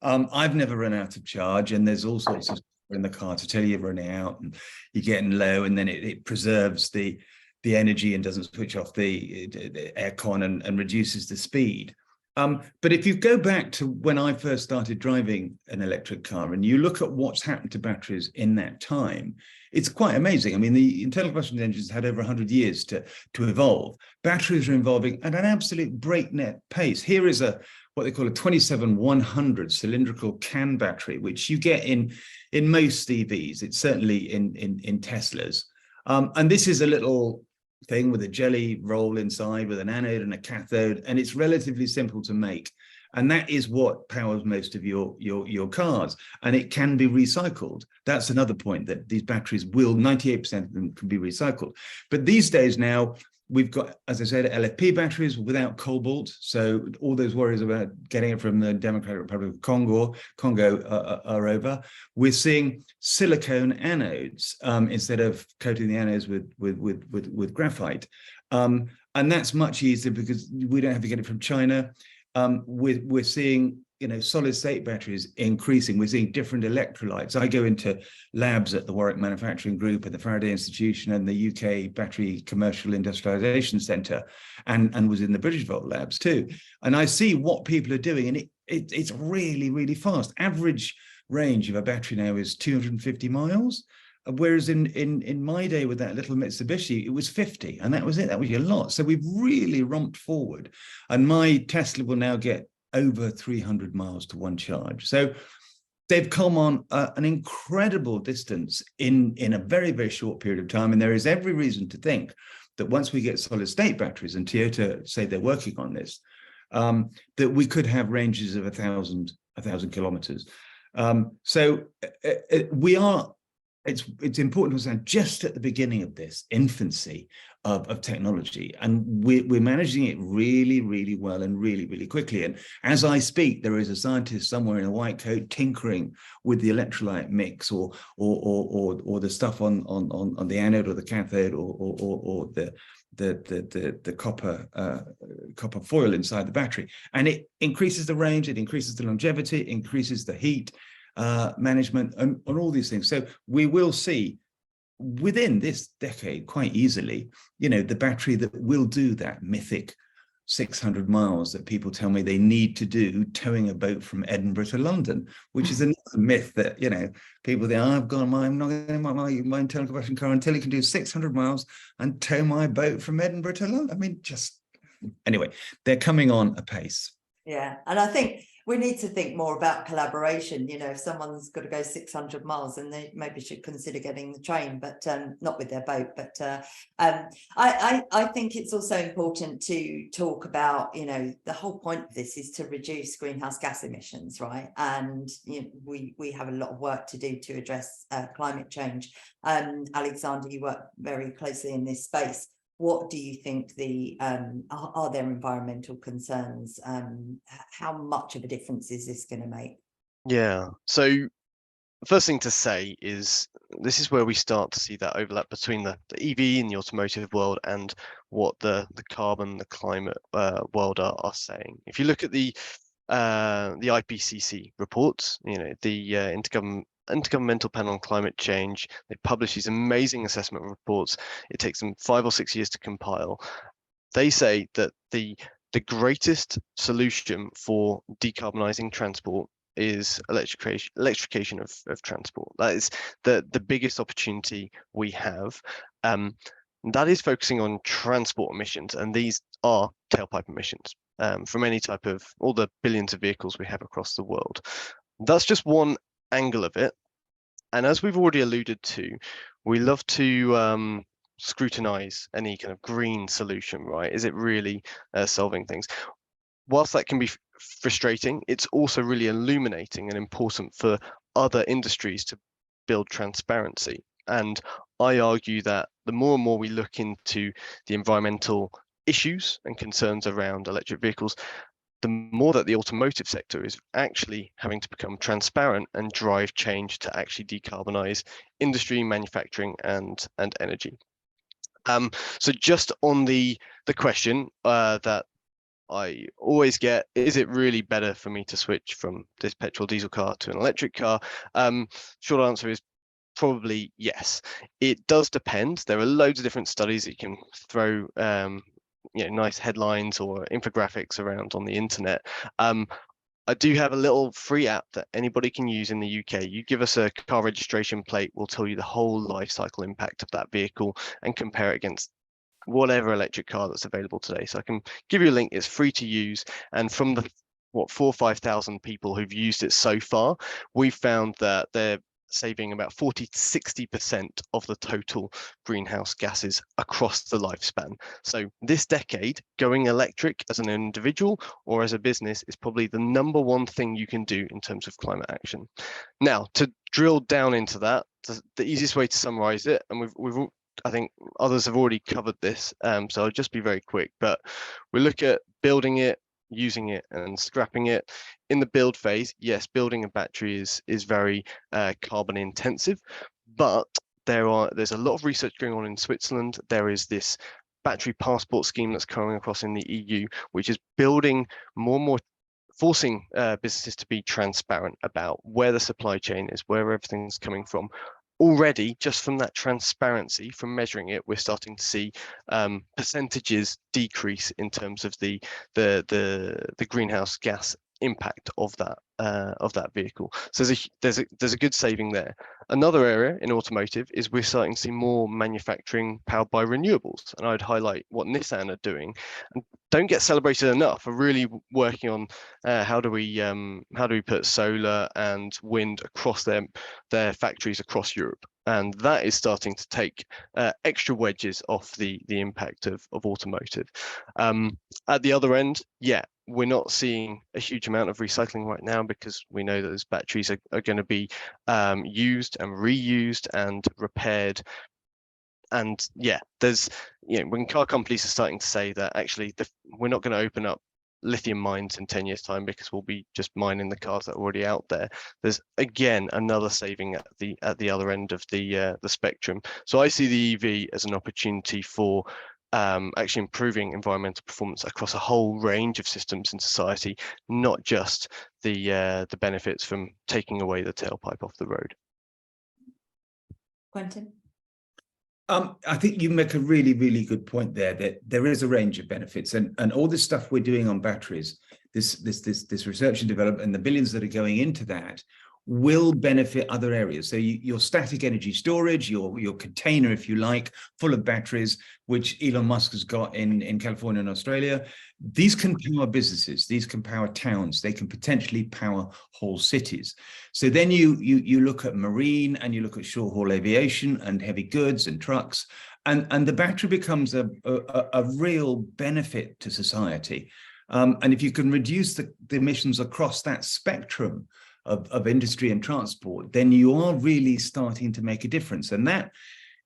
I've never run out of charge, and there's all sorts of stuff in the car to tell you you're running out, and you're getting low, and then it preserves the energy and doesn't switch off the aircon and reduces the speed. But if you go back to when I first started driving an electric car and you look at what's happened to batteries in that time, it's quite amazing. I mean, the internal combustion engines had over 100 years to evolve. Batteries are evolving at an absolute breakneck pace. Here is what they call a 27100 cylindrical can battery, which you get in most EVs. It's certainly in Teslas. And this is a little thing with a jelly roll inside with an anode and a cathode, and it's relatively simple to make. And that is what powers most of your cars, and it can be recycled. That's another point, that these batteries will, 98% of them can be recycled. But these days now, we've got, as I said, LFP batteries without cobalt. So all those worries about getting it from the Democratic Republic of Congo are over. We're seeing silicone anodes instead of coating the anodes with graphite. And that's much easier because we don't have to get it from China. We're seeing, solid state batteries increasing. We're seeing different electrolytes. I go into labs at the Warwick Manufacturing Group, at the Faraday Institution, and the UK Battery Commercial Industrialization Centre, and was in the British Volt labs too. And I see what people are doing, and it's really, really fast. Average range of a battery now is 250 miles. Whereas in my day with that little Mitsubishi, it was 50, and that was it. That was your lot. So we've really romped forward, and my Tesla will now get over 300 miles to one charge. So they've come on an incredible distance in a very, very short period of time. And there is every reason to think that once we get solid state batteries, and Toyota say they're working on this, that we could have ranges of 1,000 kilometers. So we are. It's important to understand just at the beginning of this infancy of technology, and we're managing it really, really well and really, really quickly. And as I speak, there is a scientist somewhere in a white coat tinkering with the electrolyte mix or the stuff on the anode or the cathode or the copper foil inside the battery, and it increases the range, it increases the longevity, it increases the heat management, and all these things. So we will see within this decade quite easily, the battery that will do that mythic 600 miles that people tell me they need to do towing a boat from Edinburgh to London, which is another myth that, people think, I'm not going to my internal combustion car until it can do 600 miles and tow my boat from Edinburgh to London. I mean, anyway, they're coming on apace. Yeah, and I think we need to think more about collaboration. If someone's got to go 600 miles, then they maybe should consider getting the train, but not with their boat. But I think it's also important to talk about, the whole point of this is to reduce greenhouse gas emissions, right? And we have a lot of work to do to address climate change. Alexander, you work very closely in this space. What do you think are there environmental concerns? How much of a difference is this going to make? Yeah, so the first thing to say is this is where we start to see that overlap between the EV and the automotive world and what the carbon, the climate world are saying. If you look at the IPCC reports, the Intergovernmental Panel on Climate Change, they publish these amazing assessment reports. It takes them 5 or 6 years to compile. They say that the greatest solution for decarbonizing transport is electrification of transport. That is the biggest opportunity we have. That is focusing on transport emissions, and these are tailpipe emissions from any type of all the billions of vehicles we have across the world. That's just one angle of it, and as we've already alluded to, we love to scrutinize any kind of green solution, right? Is it really solving things? Whilst that can be frustrating, it's also really illuminating and important for other industries to build transparency. And I argue that the more and more we look into the environmental issues and concerns around electric vehicles, the more that the automotive sector is actually having to become transparent and drive change to actually decarbonize industry, manufacturing, and energy. So just on the question that I always get, is it really better for me to switch from this petrol diesel car to an electric car? Short answer is probably yes. It does depend. There are loads of different studies that you can throw nice headlines or infographics around on the internet. I do have a little free app that anybody can use in the UK. You give us a car registration plate, we'll tell you the whole life cycle impact of that vehicle and compare it against whatever electric car that's available today. So I can give you a link, it's free to use. And from the 4,000 or 5,000 people who've used it so far, we've found that they're saving about 40 to 60% of the total greenhouse gases across the lifespan. So this decade, going electric as an individual or as a business is probably the #1 thing you can do in terms of climate action. Now, to drill down into that, the easiest way to summarize it, and I think others have already covered this, so I'll just be very quick, but we look at building it, using it and scrapping it. In the build phase, yes, building a battery is very carbon intensive, but there's a lot of research going on in Switzerland. There is this battery passport scheme that's coming across in the EU, which is building more and more, forcing businesses to be transparent about where the supply chain is, where everything's coming from. Already, just from that transparency, from measuring it, we're starting to see percentages decrease in terms of the greenhouse gas impact of that vehicle. So there's a good saving there. Another area in automotive is we're starting to see more manufacturing powered by renewables, and I'd highlight what Nissan are doing and don't get celebrated enough. Are really working on how do we put solar and wind across their factories across Europe, and that is starting to take extra wedges off the impact of automotive. At the other end, yeah, we're not seeing a huge amount of recycling right now because we know that those batteries are going to be used and reused and repaired. And yeah, when car companies are starting to say that actually we're not going to open up lithium mines in 10 years time because we'll be just mining the cars that are already out there, there's again another saving at the other end of the spectrum. So I see the EV as an opportunity for actually improving environmental performance across a whole range of systems in society, not just the benefits from taking away the tailpipe off the road. Quentin? I think you make a really, really good point there, that there is a range of benefits, and all this stuff we're doing on batteries, this research and development and the billions that are going into that will benefit other areas. So your static energy storage, your container, if you like, full of batteries, which Elon Musk has got in California and Australia, these can power businesses, these can power towns, they can potentially power whole cities. So then you look at marine and you look at short haul aviation and heavy goods and trucks, and the battery becomes a real benefit to society. And if you can reduce the emissions across that spectrum of industry and transport, then you are really starting to make a difference. And that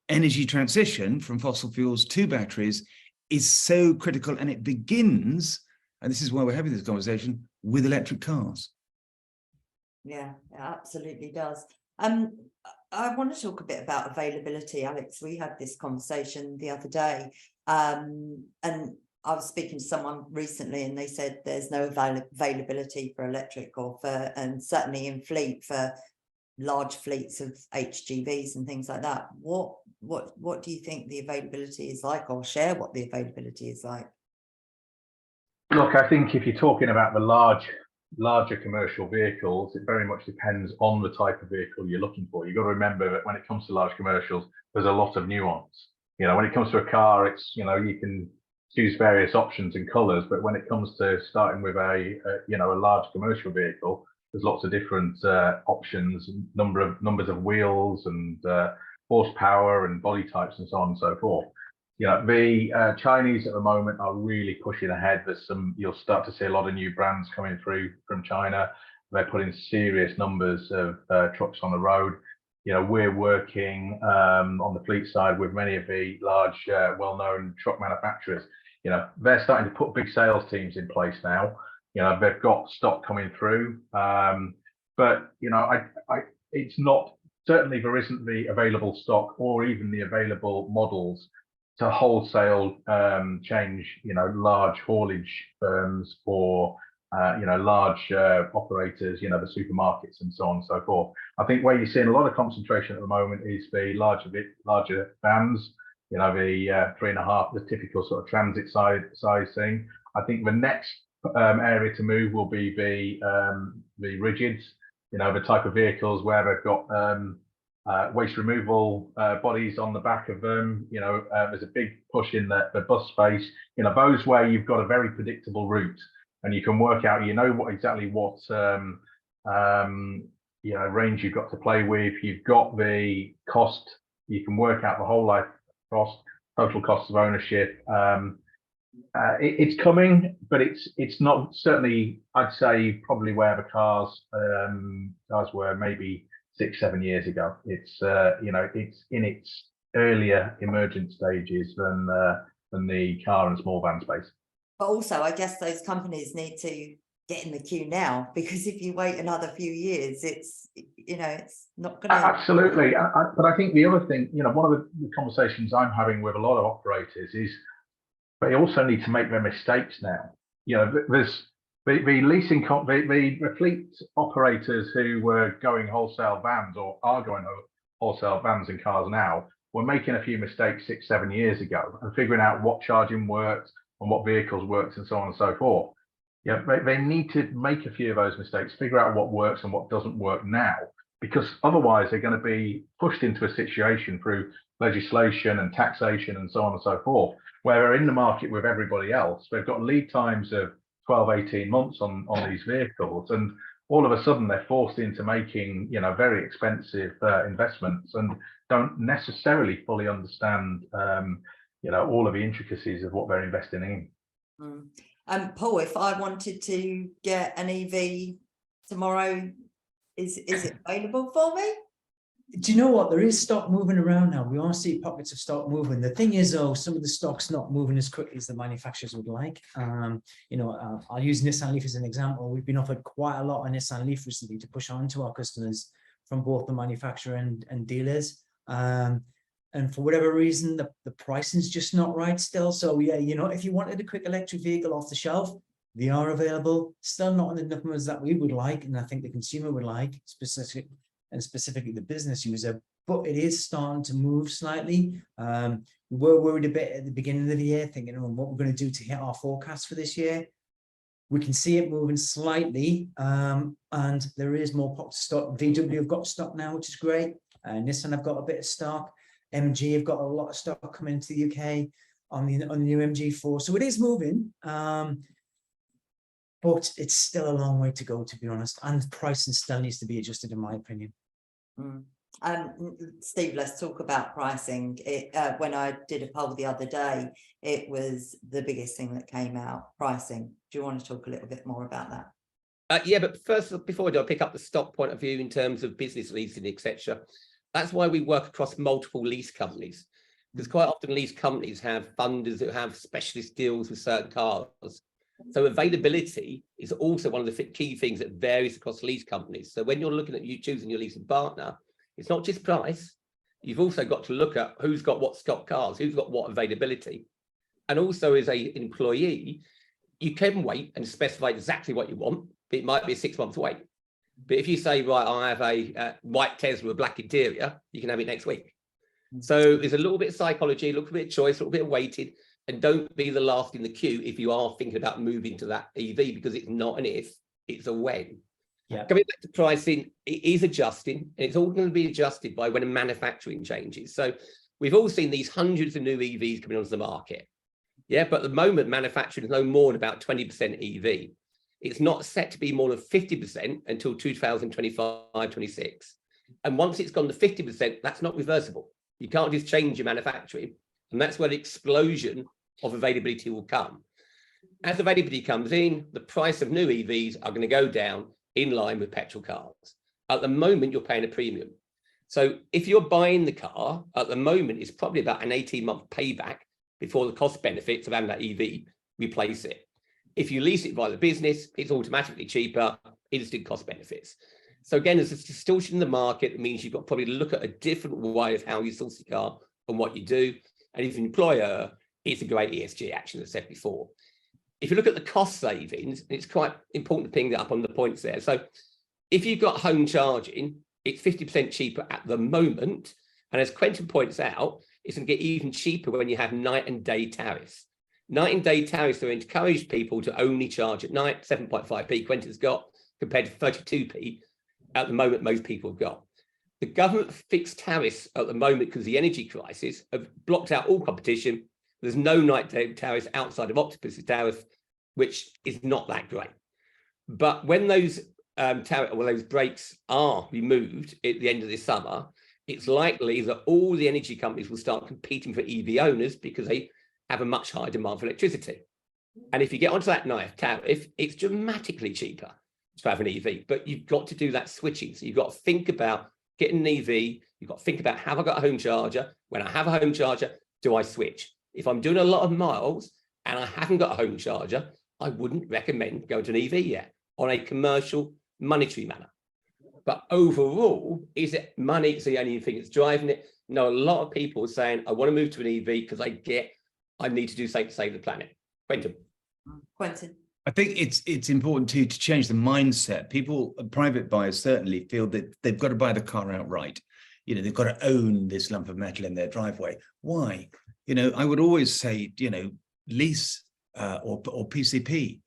energy transition from fossil fuels to batteries is so critical. And it begins, and this is why we're having this conversation, with electric cars. Yeah, it absolutely does. I want to talk a bit about availability, Alex. We had this conversation the other day, and I was speaking to someone recently and they said there's no availability for electric and certainly in fleet for large fleets of HGVs and things like that. What do you think the availability is like, or share what the availability is like? Look, I think if you're talking about the larger commercial vehicles, it very much depends on the type of vehicle you're looking for. You've got to remember that when it comes to large commercials, there's a lot of nuance. When it comes to a car, it's, you can choose various options and colors, but when it comes to starting with a large commercial vehicle, there's lots of different options, numbers of wheels and horsepower and body types and so on and so forth. The Chinese at the moment are really pushing ahead. You'll start to see a lot of new brands coming through from China. They're putting serious numbers of trucks on the road. We're working on the fleet side with many of the large, well-known truck manufacturers. They're starting to put big sales teams in place now. They've got stock coming through, but it's not, certainly there isn't the available stock or even the available models to wholesale change, large haulage firms or large operators, the supermarkets and so on and so forth. I think where you're seeing a lot of concentration at the moment is the larger vans, you know, the 3.5, the typical sort of transit size thing. I think the next area to move will be the rigids, you know, the type of vehicles where they've got waste removal bodies on the back of them. You know, there's a big push in the bus space. You know, those where you've got a very predictable route and you can work out, you know, exactly what you know, range you've got to play with. You've got the cost. You can work out the whole life cost, total cost of ownership. It's coming, but it's not, certainly I'd say probably where the cars were maybe 6-7 years ago. It's you know, it's in its earlier emergent stages than the car and small van space. But also, I guess those companies need to get in the queue now, because if you wait another few years, it's, you know, it's not going to. Absolutely, but I think the other thing, you know, one of the conversations I'm having with a lot of operators is they also need to make their mistakes now. You know, there's the leasing, the fleet operators who were going wholesale vans or are going wholesale vans and cars now were making a few mistakes 6-7 years ago and figuring out what charging worked and what vehicles worked and so on and so forth. Yeah, they need to make a few of those mistakes, figure out what works and what doesn't work now, because otherwise they're going to be pushed into a situation through legislation and taxation and so on and so forth, where they're in the market with everybody else. They've got lead times of 12-18 months on these vehicles, and all of a sudden they're forced into making, you know, very expensive investments and don't necessarily fully understand, you know, all of the intricacies of what they're investing in. Paul, if I wanted to get an EV tomorrow, is it available for me? Do you know what? There is stock moving around now. We are seeing pockets of stock moving. The thing is, though, some of the stock's not moving as quickly as the manufacturers would like. You know, I'll use Nissan Leaf as an example. We've been offered quite a lot on Nissan Leaf recently to push on to our customers from both the manufacturer and dealers. And for whatever reason, the pricing's just not right still. So yeah, you know, if you wanted a quick electric vehicle off the shelf, they are available. Still not in the numbers that we would like, and I think the consumer would like, specifically the business user, but it is starting to move slightly. We were worried a bit at the beginning of the year, thinking, oh, what we're going to do to hit our forecast for this year. We can see it moving slightly, and there is more pockets of stock. VW have got stock now, which is great. Nissan have got a bit of stock. MG have got a lot of stock coming into the UK on the new MG4. So it is moving, but it's still a long way to go, to be honest. And pricing still needs to be adjusted, in my opinion. Steve, let's talk about pricing. When I did a poll the other day, it was the biggest thing that came out, pricing. Do you want to talk a little bit more about that? Yeah, but first, before I do, I'll pick up the stock point of view in terms of business leasing, etc. That's why we work across multiple lease companies, because quite often lease companies have funders that have specialist deals with certain cars. So availability is also one of the key things that varies across lease companies. So when you're looking at you choosing your leasing partner, it's not just price. You've also got to look at who's got what stock cars, who's got what availability. And also as an employee, you can wait and specify exactly what you want, but it might be a 6 month wait. But if you say, right, I have a white Tesla with a black interior, you can have it next week. So there's a little bit of psychology, a little bit of choice, a little bit of waiting, and don't be the last in the queue if you are thinking about moving to that EV, because it's not an if, it's a when. Yeah. Coming back to pricing, it is adjusting, and it's all going to be adjusted by when manufacturing changes. So we've all seen these hundreds of new EVs coming onto the market. Yeah, but at the moment, manufacturing is no more than about 20% EV. It's not set to be more than 50% until 2025-26. And once it's gone to 50%, that's not reversible. You can't just change your manufacturing. And that's where the explosion of availability will come. As availability comes in, the price of new EVs are going to go down in line with petrol cars. At the moment, you're paying a premium. So if you're buying the car, at the moment, it's probably about an 18-month payback before the cost benefits of having that EV replace it. If you lease it via the business, it's automatically cheaper, instant cost benefits. So again, there's a distortion in the market. It means you've got to probably look at a different way of how you source the car and what you do. And if you're an employer, it's a great ESG action, as I said before. If you look at the cost savings, it's quite important to ping that up on the points there. So if you've got home charging, it's 50% cheaper at the moment. And as Quentin points out, it's going to get even cheaper when you have night and day tariffs. Night and day tariffs are encourage people to only charge at night, 7.5p Quentin's got, compared to 32p at the moment most people have got. The government fixed tariffs at the moment because of the energy crisis have blocked out all competition. There's no night day tariffs outside of Octopus's tariff, which is not that great. But when those those breaks are removed at the end of this summer, it's likely that all the energy companies will start competing for EV owners because they have a much higher demand for electricity. And if you get onto that night tariff, it's dramatically cheaper to have an EV, but you've got to do that switching. So you've got to think about getting an EV. You've got to think about, have I got a home charger? When I have a home charger, do I switch? If I'm doing a lot of miles and I haven't got a home charger, I wouldn't recommend going to an EV yet on a commercial monetary manner. But overall, is it money? It's the only thing that's driving it. No, a lot of people are saying, I want to move to an EV because I need to do something to save the planet. Quentin. I think it's important to change the mindset. People, private buyers certainly feel that they've got to buy the car outright. You know, they've got to own this lump of metal in their driveway. Why? You know, I would always say, you know, lease or PCP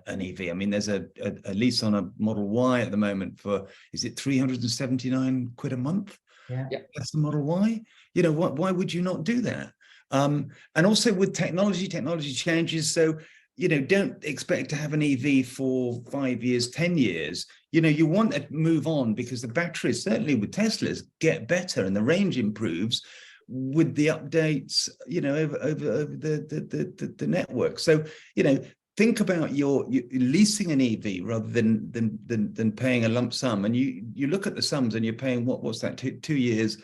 an EV. I mean, there's a lease on a Model Y at the moment for, is it 379 quid a month? Yeah. That's the Model Y. You know, why would you not do that? And also with technology changes. So, you know, don't expect to have an EV for 5 years, 10 years. You know, you want to move on because the batteries, certainly with Teslas, get better and the range improves with the updates, you know, over the network. So, you know, think about your leasing an EV rather than paying a lump sum. And you look at the sums and you're paying what's that, 2 years,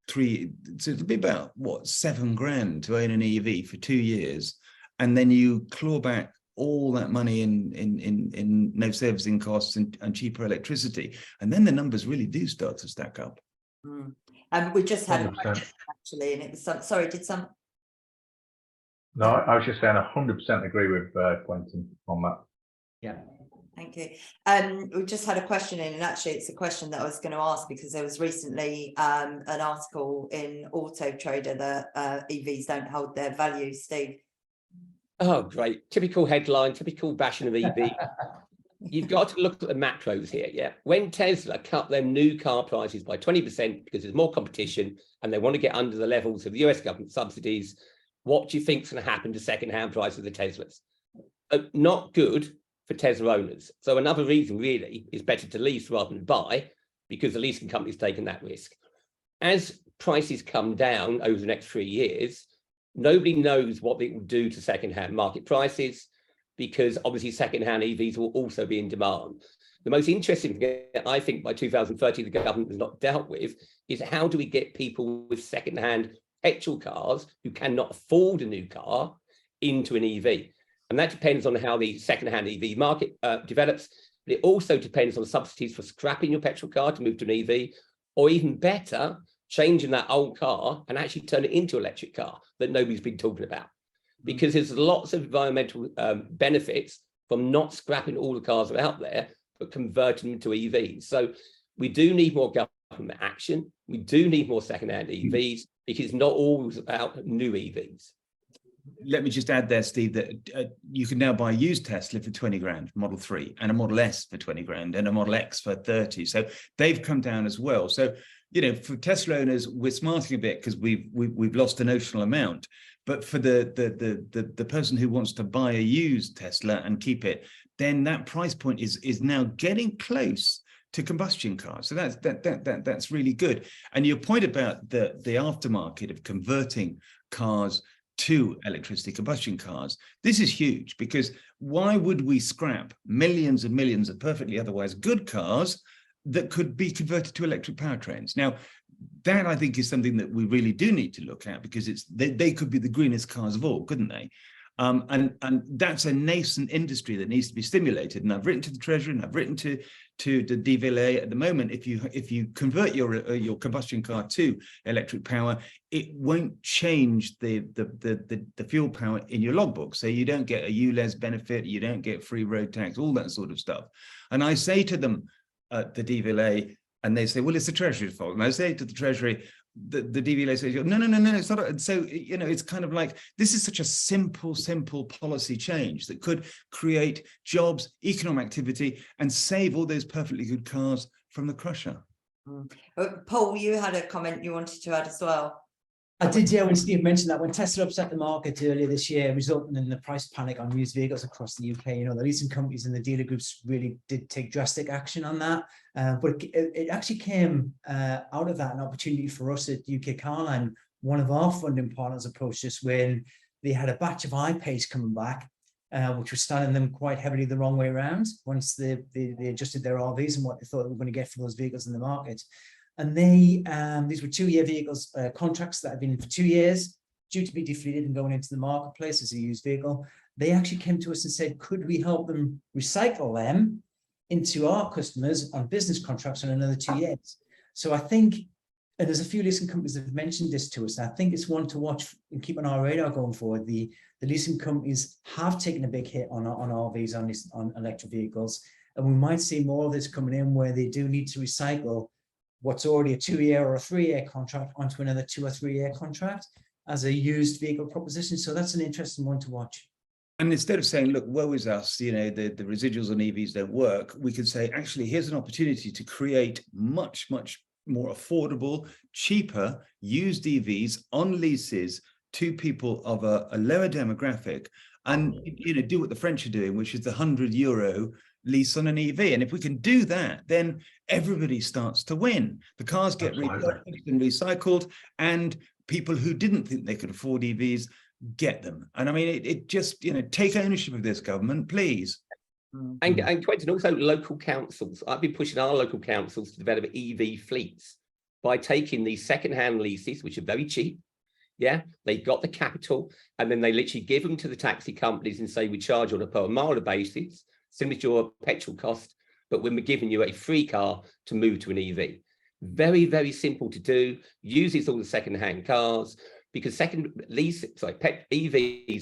three, so it'll be about what, $7,000 to own an EV for 2 years. And then you claw back all that money in no servicing costs and cheaper electricity. And then the numbers really do start to stack up. And we just had 100%. a question actually, and it was sorry, did some? No, I was just saying 100% agree with Quentin on that. Yeah. Thank you. We just had a question in, and actually it's a question that I was going to ask because there was recently an article in Auto Trader that EVs don't hold their value. Steve. Oh, great. Typical headline, typical bashing of EV. You've got to look at the macros here, yeah? When Tesla cut their new car prices by 20% because there's more competition and they want to get under the levels of US government subsidies, what do you think is going to happen to second-hand prices of the Teslas? Not good for Tesla owners. So another reason really is better to lease rather than buy because the leasing company's taken that risk. As prices come down over the next 3 years, nobody knows what it will do to second-hand market prices because obviously second-hand EVs will also be in demand. The most interesting thing, I think, by 2030, the government has not dealt with is how do we get people with second-hand petrol cars who cannot afford a new car into an EV? And that depends on how the second-hand EV market develops. But it also depends on subsidies for scrapping your petrol car to move to an EV, or even better, changing that old car and actually turn it into an electric car that nobody's been talking about. Because there's lots of environmental benefits from not scrapping all the cars that are out there, but converting them to EVs. So we do need more government action. We do need more second-hand EVs because it's not always about new EVs. Let me just add there, Steve, that you can now buy a used Tesla for 20 grand, Model 3, and a Model S for 20 grand, and a Model X for 30. So they've come down as well. So, you know, for Tesla owners, we're smarting a bit because we've lost a notional amount. But for the person who wants to buy a used Tesla and keep it, then that price point is now getting close to combustion cars. So that's really good. And your point about the aftermarket of converting cars to electricity combustion cars, this is huge because why would we scrap millions and millions of perfectly otherwise good cars that could be converted to electric powertrains? Now, that I think is something that we really do need to look at because they could be the greenest cars of all, couldn't they? And that's a nascent industry that needs to be stimulated. And I've written to the Treasury and I've written to the DVLA at the moment. If you convert your combustion car to electric power, it won't change the fuel power in your logbook. So you don't get a ULEZ benefit, you don't get free road tax, all that sort of stuff. And I say to them at the DVLA, and they say, well, it's the Treasury's fault. And I say to the Treasury, the DV legislation, no, it's not. And so, you know, it's kind of like, this is such a simple policy change that could create jobs, economic activity, and save all those perfectly good cars from the crusher. Paul, you had a comment you wanted to add as well. I did, yeah, when Steve mentioned that, when Tesla upset the market earlier this year, resulting in the price panic on used vehicles across the UK, you know, the leasing companies and the dealer groups really did take drastic action on that. But it actually came out of that an opportunity for us at UK Carline. One of our funding partners approached us when they had a batch of iPace coming back, which was standing them quite heavily the wrong way around once they adjusted their RVs and what they thought they were going to get for those vehicles in the market. And these were 2-year vehicles, contracts that had been for 2 years, due to be defleeted and going into the marketplace as a used vehicle. They actually came to us and said, could we help them recycle them into our customers on business contracts on another 2 years? So I think, and there's a few leasing companies that have mentioned this to us, and I think it's one to watch and keep on our radar going forward. The leasing companies have taken a big hit on RVs, on electric vehicles, and we might see more of this coming in where they do need to recycle what's already a 2-year or a 3-year contract onto another 2 or 3 year contract as a used vehicle proposition. So that's an interesting one to watch. And instead of saying, look, woe is us, you know, the residuals on EVs don't work, we could say, actually, here's an opportunity to create much more affordable, cheaper used EVs on leases to people of a lower demographic, and, you know, do what the French are doing, which is the €100 lease on an EV. And if we can do that, then everybody starts to win. The cars get repurposed and recycled, and people who didn't think they could afford EVs get them. And I mean, it just, you know, take ownership of this, government, please. And Quentin, also local councils. I've been pushing our local councils to develop EV fleets by taking these second-hand leases, which are very cheap. Yeah, they got the capital, and then they literally give them to the taxi companies and say, we charge on a per mile basis, similar to your petrol cost, but when we're giving you a free car to move to an EV. Very simple to do, uses all the second-hand cars, because EVs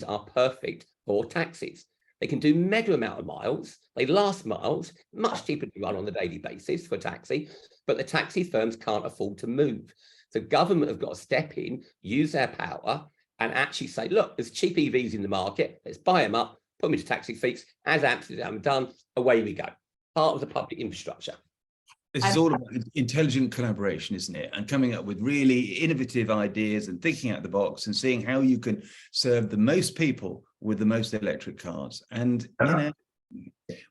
are perfect for taxis. They can do mega amount of miles, they last miles, much cheaper to run on a daily basis for a taxi, but the taxi firms can't afford to move. So government have got to step in, use their power, and actually say, look, there's cheap EVs in the market, let's buy them up, put them into taxi fleets, as Amsterdam done, away we go. Part of the public infrastructure. This is all about intelligent collaboration, isn't it? And coming up with really innovative ideas and thinking out the box and seeing how you can serve the most people with the most electric cars. And, you know,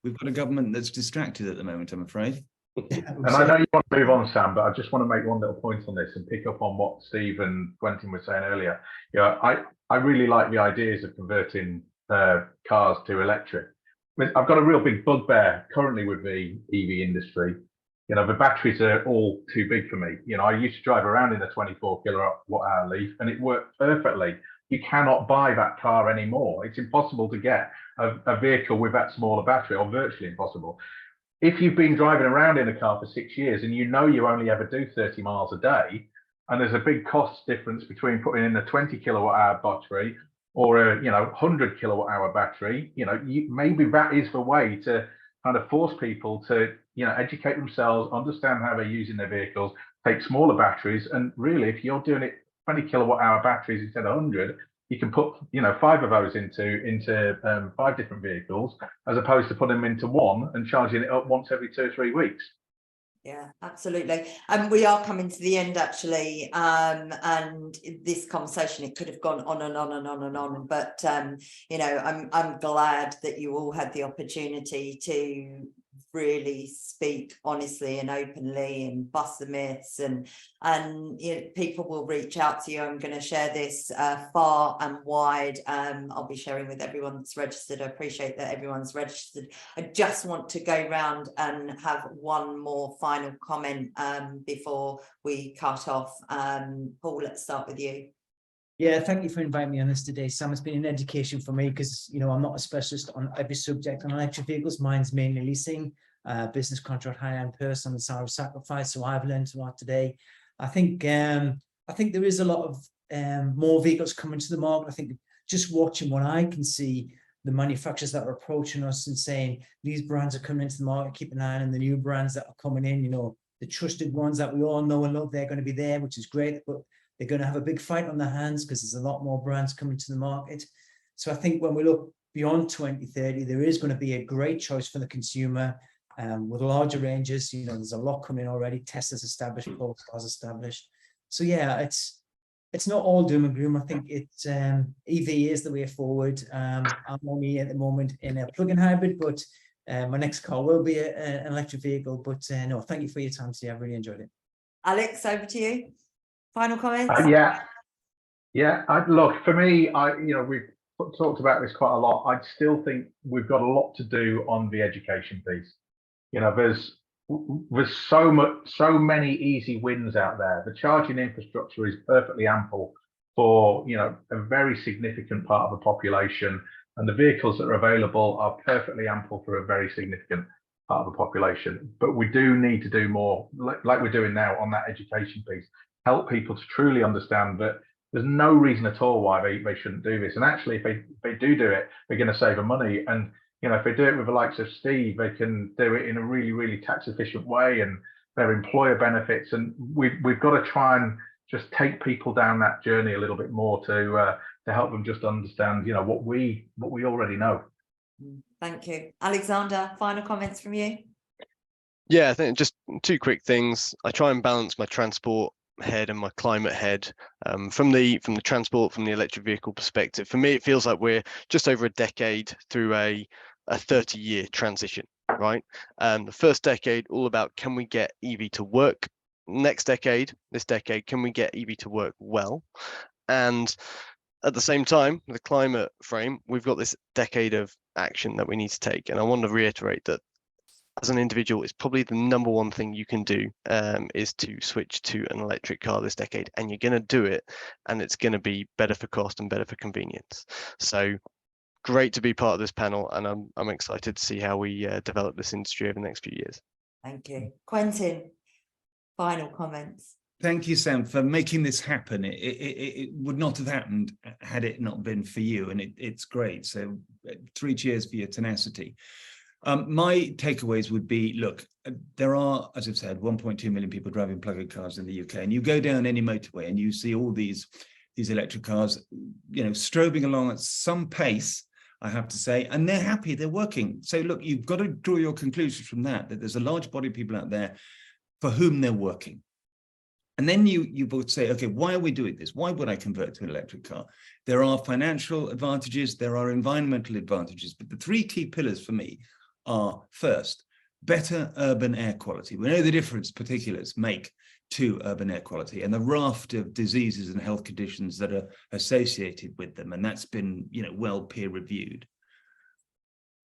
we've got a government that's distracted at the moment, I'm afraid. And I know you want to move on, Sam, but I just want to make one little point on this and pick up on what Steve and Quentin were saying earlier. Yeah, I really like the ideas of converting cars to electric. I've got a real big bugbear currently with the EV industry. You know, the batteries are all too big for me. You know, I used to drive around in a 24 kilowatt hour Leaf, and it worked perfectly. You cannot buy that car anymore. It's impossible to get a vehicle with that smaller battery, or virtually impossible. If you've been driving around in a car for 6 years and you know you only ever do 30 miles a day, and there's a big cost difference between putting in a 20 kilowatt hour battery or a 100 kilowatt hour battery, maybe that is the way to kind of force people to educate themselves, understand how they're using their vehicles, take smaller batteries, and really, if you're doing it 20 kilowatt hour batteries instead of 100, you can put 5 of those into 5 different vehicles, as opposed to putting them into one and charging it up once every 2 or 3 weeks. Yeah, absolutely. And we are coming to the end, actually. And this conversation, it could have gone on and on and on and on. But I'm glad that you all had the opportunity to really speak honestly and openly and bust the myths, and people will reach out to you. I'm going to share this far and wide. I'll be sharing with everyone that's registered. I appreciate that everyone's registered. I just want to go round and have one more final comment before we cut off. Paul, let's start with you. Yeah, thank you for inviting me on this today, Sam. It's been an education for me because, I'm not a specialist on every subject on electric vehicles. Mine's mainly leasing, business contract, hire and personal and salary sacrifice. So I've learned a lot today. I think there is a lot of more vehicles coming to the market. I think just watching what I can see, the manufacturers that are approaching us and saying these brands are coming into the market, keep an eye on the new brands that are coming in. The the trusted ones that we all know and love, they're going to be there, which is great, but they're going to have a big fight on their hands because there's a lot more brands coming to the market. So I think when we look beyond 2030, there is going to be a great choice for the consumer with larger ranges. You know, there's a lot coming already. Tesla's established, Polestar's established. So yeah, it's not all doom and gloom. I think it's EV is the way forward. I'm only at the moment in a plug-in hybrid, but my next car will be an electric vehicle. But no, thank you for your time today. I've really enjoyed it. Alex, over to you. Final comments? Look, for me, we've talked about this quite a lot. I still think we've got a lot to do on the education piece. You know, there's so many easy wins out there. The charging infrastructure is perfectly ample for, you know, a very significant part of the population, and the vehicles that are available are perfectly ample for a very significant part of the population. But we do need to do more, like we're doing now on that education piece, help people to truly understand that there's no reason at all why they shouldn't do this. And actually, if they do it, they're going to save them money. And, you know, if they do it with the likes of Steve, they can do it in a really, really tax efficient way, and their employer benefits. And we've got to try and just take people down that journey a little bit more to help them just understand, you know, what we already know. Thank you. Alexander, final comments from you? Yeah, I think just two quick things. I try and balance my transport head and my climate head. From the electric vehicle perspective, for me, it feels like we're just over a decade through a 30-year transition, right? The first decade, all about, can we get EV to work? This decade, can we get EV to work well? And at the same time, the climate frame, we've got this decade of action that we need to take. And I want to reiterate that as an individual, it's probably the number one thing you can do is to switch to an electric car this decade, and you're going to do it, and it's going to be better for cost and better for convenience. So great to be part of this panel, and I'm excited to see how we develop this industry over the next few years. Thank you. Quentin, final comments. Thank you, Sam, for making this happen. It would not have happened had it not been for you, and it's great. So 3 cheers for your tenacity. My takeaways would be, look, there are, as I've said, 1.2 million people driving plug-in cars in the UK, and you go down any motorway and you see all these electric cars, you know, strobing along at some pace, I have to say, and they're happy, they're working. So look, you've got to draw your conclusions from that there's a large body of people out there for whom they're working. And then you both say, okay, why are we doing this? Why would I convert to an electric car? There are financial advantages, there are environmental advantages, but the 3 key pillars for me are, first, better urban air quality. We know the difference particulates make to urban air quality and the raft of diseases and health conditions that are associated with them. And that's been, you know, well peer reviewed.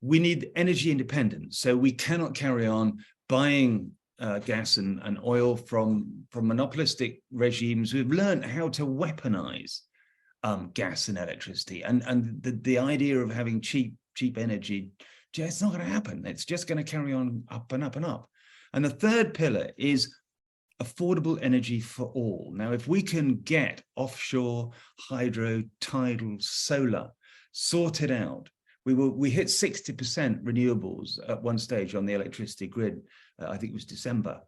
We need energy independence. So we cannot carry on buying gas and oil from monopolistic regimes who've learned how to weaponize gas and electricity. And the idea of having cheap energy, it's not going to happen. It's just going to carry on up and up and up. And the third pillar is affordable energy for all. Now, if we can get offshore, hydro, tidal, solar sorted out, we hit 60% renewables at one stage on the electricity grid. I think it was December.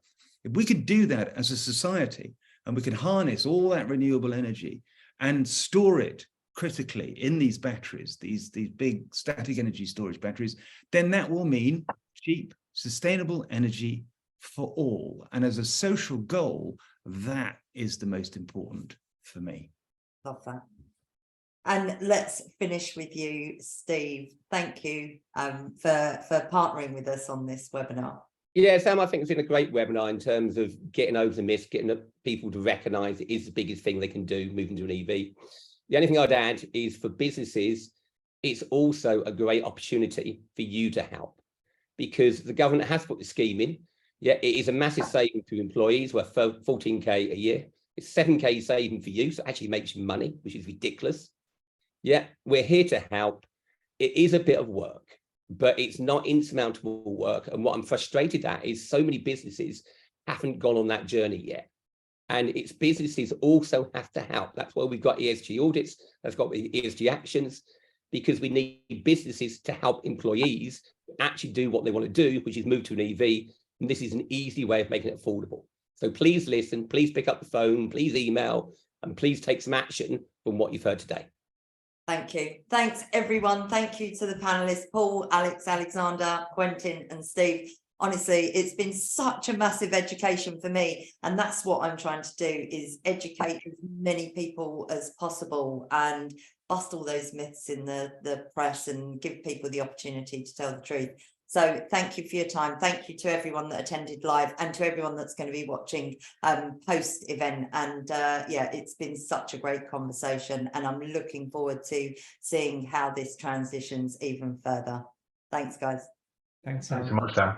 If we could do that as a society, and we could harness all that renewable energy and store it critically in these batteries, these big static energy storage batteries, then that will mean cheap, sustainable energy for all. And as a social goal, that is the most important for me. Love that. And let's finish with you, Steve. Thank you for partnering with us on this webinar. Yeah, Sam, I think it's been a great webinar in terms of getting over the myth, getting people to recognise it is the biggest thing they can do, moving to an EV. The only thing I'd add is for businesses, it's also a great opportunity for you to help, because the government has put the scheme in. Yeah, it is a massive saving to employees, worth 14k a year. It's 7k saving for you, so it actually makes you money, which is ridiculous. Yeah, we're here to help. It is a bit of work, but it's not insurmountable work. And what I'm frustrated at is so many businesses haven't gone on that journey yet. And it's businesses also have to help. That's why we've got ESG audits, that's got the ESG actions, because we need businesses to help employees actually do what they want to do, which is move to an EV, And this is an easy way of making it affordable. So please listen, please pick up the phone, please email, and please take some action from what you've heard today. Thank you. Thanks, everyone. Thank you to the panelists, Paul, Alex, Alexander, Quentin and Steve. Honestly, it's been such a massive education for me. And that's what I'm trying to do, is educate as many people as possible and bust all those myths in the press and give people the opportunity to tell the truth. So thank you for your time. Thank you to everyone that attended live and to everyone that's going to be watching post event. And yeah, it's been such a great conversation and I'm looking forward to seeing how this transitions even further. Thanks, guys. Thanks Thanks so much, Sam.